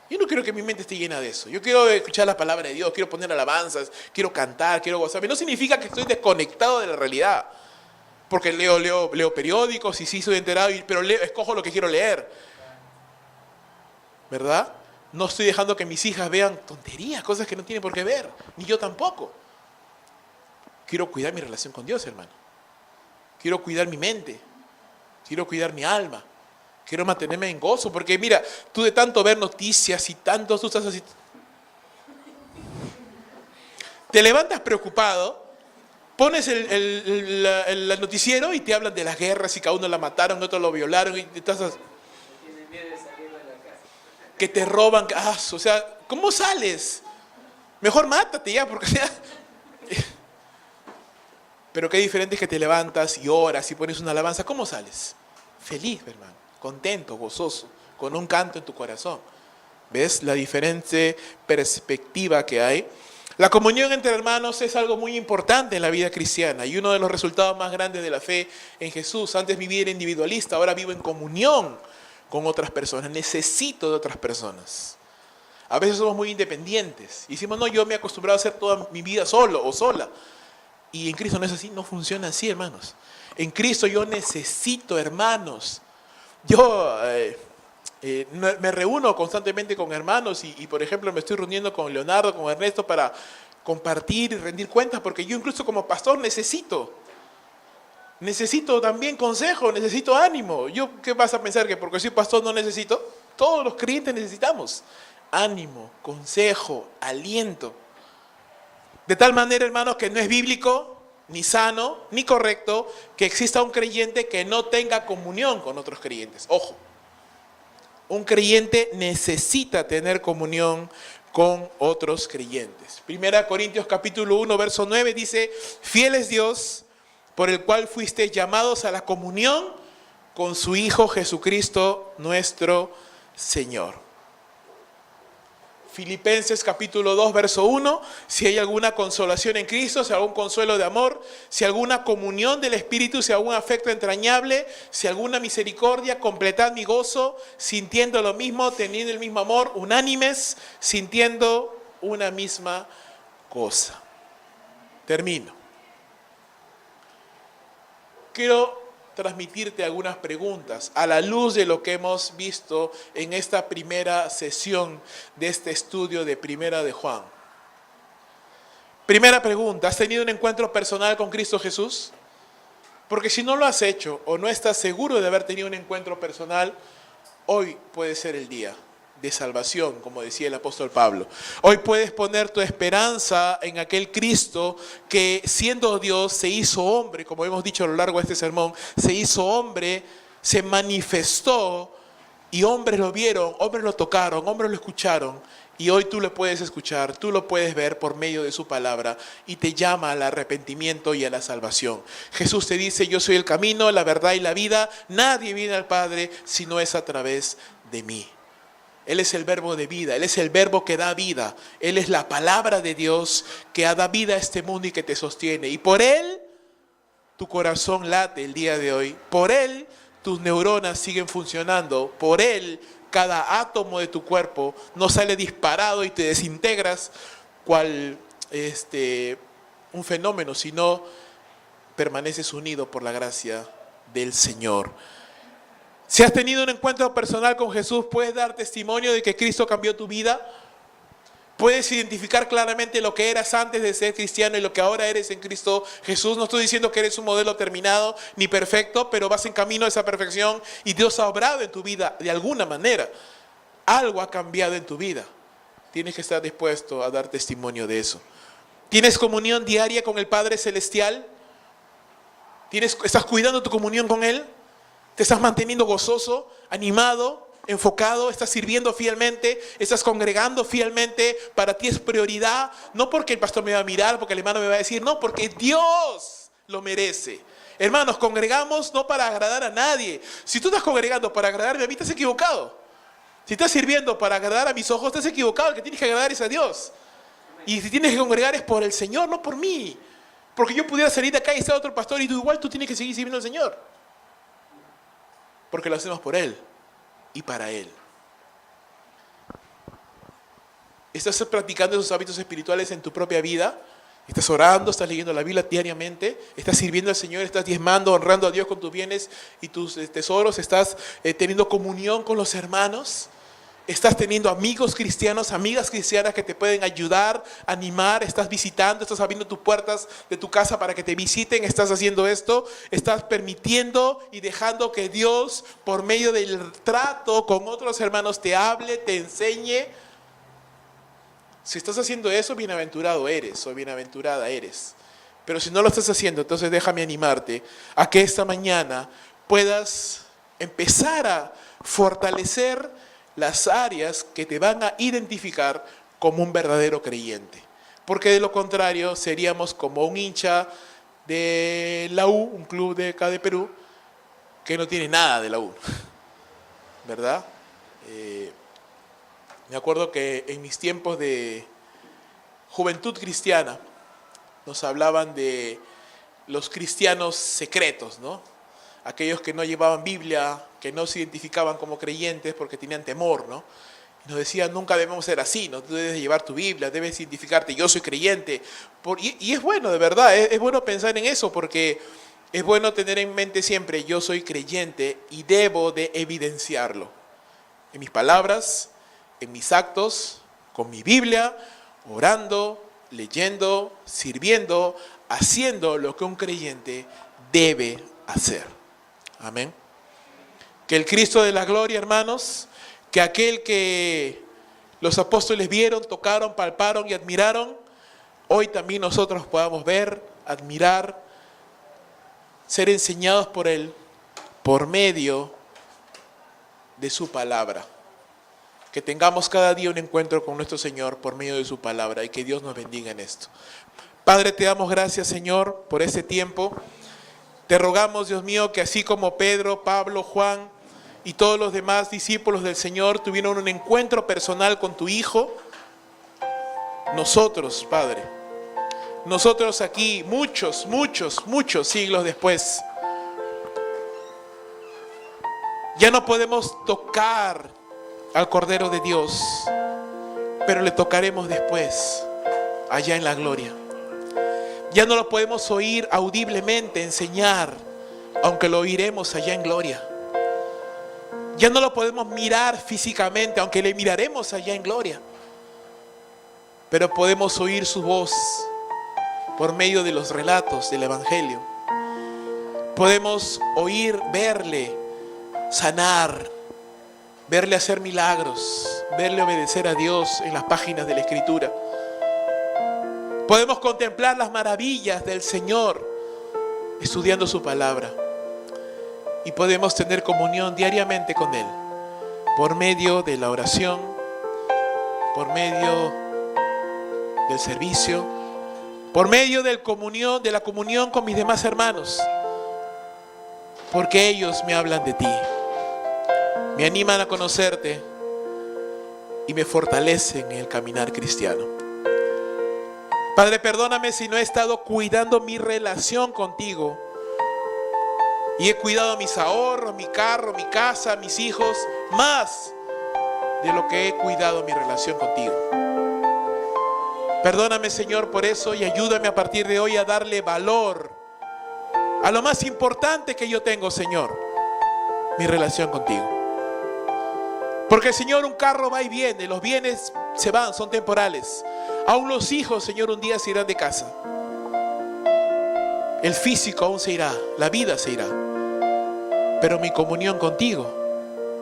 Yo no quiero que mi mente esté llena de eso. Yo quiero escuchar la palabra de Dios, quiero poner alabanzas, quiero cantar, quiero gozarme. No significa que estoy desconectado de la realidad. Porque leo periódicos y sí soy enterado, pero escojo lo que quiero leer. ¿Verdad? No estoy dejando que mis hijas vean tonterías, cosas que no tienen por qué ver. Ni yo tampoco. Quiero cuidar mi relación con Dios, hermano. Quiero cuidar mi mente. Quiero cuidar mi alma. Quiero mantenerme en gozo, porque mira, tú de tanto ver noticias y tanto, tú estás así. Te levantas preocupado, pones el noticiero y te hablan de las guerras y que a uno la mataron, a otro lo violaron y estás así. Que te roban, o sea, ¿cómo sales? Mejor mátate ya, porque ya. Pero qué diferente es que te levantas y oras y pones una alabanza, ¿cómo sales? Feliz, hermano. Contento, gozoso, con un canto en tu corazón. ¿Ves la diferente perspectiva que hay? La comunión entre hermanos es algo muy importante en la vida cristiana y uno de los resultados más grandes de la fe en Jesús. Antes vivía era individualista, ahora vivo en comunión con otras personas. Necesito de otras personas. A veces somos muy independientes y decimos, no, yo me he acostumbrado a hacer toda mi vida solo o sola. Y en Cristo no es así, no funciona así, hermanos. En Cristo yo necesito hermanos. Yo me reúno constantemente con hermanos y, por ejemplo, me estoy reuniendo con Leonardo, con Ernesto para compartir y rendir cuentas, porque yo incluso como pastor necesito también consejo, necesito ánimo. ¿Qué vas a pensar? ¿Que porque soy pastor no necesito? Todos los creyentes necesitamos ánimo, consejo, aliento. De tal manera, hermanos, que no es bíblico, ni sano, ni correcto que exista un creyente que no tenga comunión con otros creyentes. Ojo, un creyente necesita tener comunión con otros creyentes. Primera Corintios capítulo 1, verso 9 dice, fiel es Dios, por el cual fuisteis llamados a la comunión con su Hijo Jesucristo, nuestro Señor. Filipenses capítulo 2, verso 1, si hay alguna consolación en Cristo, si hay algún consuelo de amor, si alguna comunión del Espíritu, si algún afecto entrañable, si alguna misericordia, completad mi gozo, sintiendo lo mismo, teniendo el mismo amor, unánimes, sintiendo una misma cosa. Termino. Quiero transmitirte algunas preguntas a la luz de lo que hemos visto en esta primera sesión de este estudio de Primera de Juan. Primera pregunta, ¿has tenido un encuentro personal con Cristo Jesús? Porque si no lo has hecho o no estás seguro de haber tenido un encuentro personal, hoy puede ser el día de salvación, como decía el apóstol Pablo. Hoy puedes poner tu esperanza en aquel Cristo que, siendo Dios, se hizo hombre, como hemos dicho a lo largo de este sermón, se hizo hombre, se manifestó y hombres lo vieron, hombres lo tocaron, hombres lo escucharon y hoy tú lo puedes escuchar, tú lo puedes ver por medio de su palabra y te llama al arrepentimiento y a la salvación. Jesús te dice, yo soy el camino, la verdad y la vida, nadie viene al Padre si no es a través de mí. Él es el verbo de vida, Él es el verbo que da vida, Él es la palabra de Dios que da vida a este mundo y que te sostiene. Y por Él, tu corazón late el día de hoy, por Él, tus neuronas siguen funcionando, por Él, cada átomo de tu cuerpo no sale disparado y te desintegras cual un fenómeno, sino permaneces unido por la gracia del Señor. Si has tenido un encuentro personal con Jesús, puedes dar testimonio de que Cristo cambió tu vida. Puedes identificar claramente lo que eras antes de ser cristiano y lo que ahora eres en Cristo Jesús. No estoy diciendo que eres un modelo terminado ni perfecto, pero vas en camino a esa perfección y Dios ha obrado en tu vida de alguna manera. Algo ha cambiado en tu vida. Tienes que estar dispuesto a dar testimonio de eso. ¿Tienes comunión diaria con el Padre Celestial? ¿Estás cuidando tu comunión con Él? ¿Te estás manteniendo gozoso, animado, enfocado? ¿Estás sirviendo fielmente? ¿Estás congregando fielmente? Para ti es prioridad, no porque el pastor me va a mirar, porque el hermano me va a decir, no, porque Dios lo merece. Hermanos, congregamos no para agradar a nadie. Si tú estás congregando para agradarme a mí, estás equivocado. Si estás sirviendo para agradar a mis ojos, estás equivocado. El que tienes que agradar es a Dios. Y si tienes que congregar es por el Señor, no por mí. Porque yo pudiera salir de acá y estar otro pastor y tú igual tú tienes que seguir sirviendo al Señor. Porque lo hacemos por Él y para Él. ¿Estás practicando esos hábitos espirituales en tu propia vida? ¿Estás orando? ¿Estás leyendo la Biblia diariamente? ¿Estás sirviendo al Señor? ¿Estás diezmando, honrando a Dios con tus bienes y tus tesoros? ¿Estás teniendo comunión con los hermanos? ¿Estás teniendo amigos cristianos, amigas cristianas que te pueden ayudar, animar? ¿Estás visitando? ¿Estás abriendo tus puertas de tu casa para que te visiten? ¿Estás haciendo esto? ¿Estás permitiendo y dejando que Dios, por medio del trato con otros hermanos, te hable, te enseñe? Si estás haciendo eso, bienaventurado eres o bienaventurada eres. Pero si no lo estás haciendo, entonces déjame animarte a que esta mañana puedas empezar a fortalecer las áreas que te van a identificar como un verdadero creyente. Porque de lo contrario seríamos como un hincha de la U, un club de acá de Perú, que no tiene nada de la U, ¿verdad? Me acuerdo que en mis tiempos de Juventud Cristiana nos hablaban de los cristianos secretos, ¿no? Aquellos que no llevaban Biblia, que no se identificaban como creyentes porque tenían temor, ¿no? Nos decían, nunca debemos ser así, ¿no? Tú debes llevar tu Biblia, debes identificarte, yo soy creyente. Y es bueno, de verdad, es bueno pensar en eso, porque es bueno tener en mente siempre, yo soy creyente y debo de evidenciarlo. En mis palabras, en mis actos, con mi Biblia, orando, leyendo, sirviendo, haciendo lo que un creyente debe hacer. Amén. Que el Cristo de la gloria, hermanos, que aquel que los apóstoles vieron, tocaron, palparon y admiraron, hoy también nosotros podamos ver, admirar, ser enseñados por Él por medio de su palabra. Que tengamos cada día un encuentro con nuestro Señor por medio de su palabra y que Dios nos bendiga en esto. Padre, te damos gracias, Señor, por este tiempo. Te rogamos, Dios mío, que así como Pedro, Pablo, Juan y todos los demás discípulos del Señor tuvieron un encuentro personal con tu Hijo, nosotros, Padre, nosotros aquí, muchos siglos después, ya no podemos tocar al Cordero de Dios, pero le tocaremos después, allá en la gloria. Ya no lo podemos oír audiblemente enseñar, aunque lo oiremos allá en gloria. Ya no lo podemos mirar físicamente, aunque le miraremos allá en gloria. Pero podemos oír su voz por medio de los relatos del Evangelio. Podemos oír, verle sanar, verle hacer milagros, verle obedecer a Dios en las páginas de la Escritura. Podemos contemplar las maravillas del Señor estudiando su palabra. Y podemos tener comunión diariamente con Él por medio de la oración, por medio del servicio, por medio de la comunión con mis demás hermanos, porque ellos me hablan de ti, me animan a conocerte y me fortalecen en el caminar cristiano. Padre, perdóname si no he estado cuidando mi relación contigo y he cuidado mis ahorros, mi carro, mi casa, mis hijos, más de lo que he cuidado mi relación contigo. Perdóname, Señor, por eso y ayúdame a partir de hoy a darle valor a lo más importante que yo tengo, Señor, mi relación contigo. Porque, Señor, un carro va y viene, los bienes se van, son temporales. Aún los hijos, Señor, un día se irán de casa. El físico aún se irá, la vida se irá. Pero mi comunión contigo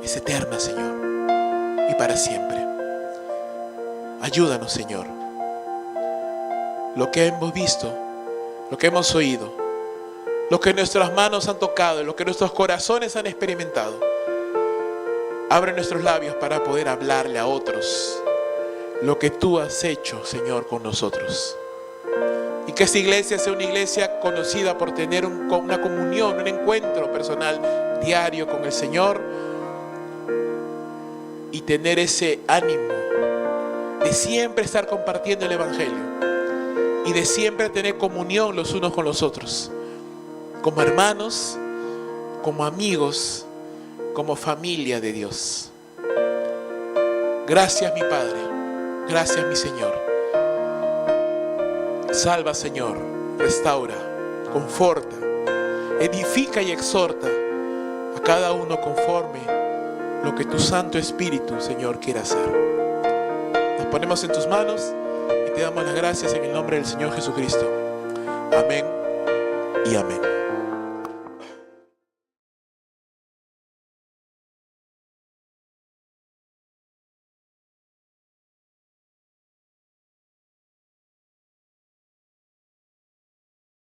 es eterna, Señor, y para siempre. Ayúdanos, Señor. Lo que hemos visto, lo que hemos oído, lo que nuestras manos han tocado, lo que nuestros corazones han experimentado, abre nuestros labios para poder hablarle a otros lo que tú has hecho, Señor, con nosotros. Y que esta iglesia sea una iglesia conocida por tener una comunión, un encuentro personal diario con el Señor y tener ese ánimo de siempre estar compartiendo el Evangelio y de siempre tener comunión los unos con los otros, como hermanos, como amigos, como familia de Dios. Gracias, mi Padre. Gracias, mi Señor. Salva, Señor, restaura, conforta, edifica y exhorta a cada uno conforme lo que tu Santo Espíritu, Señor, quiere hacer. Nos ponemos en tus manos y te damos las gracias en el nombre del Señor Jesucristo. Amén y amén.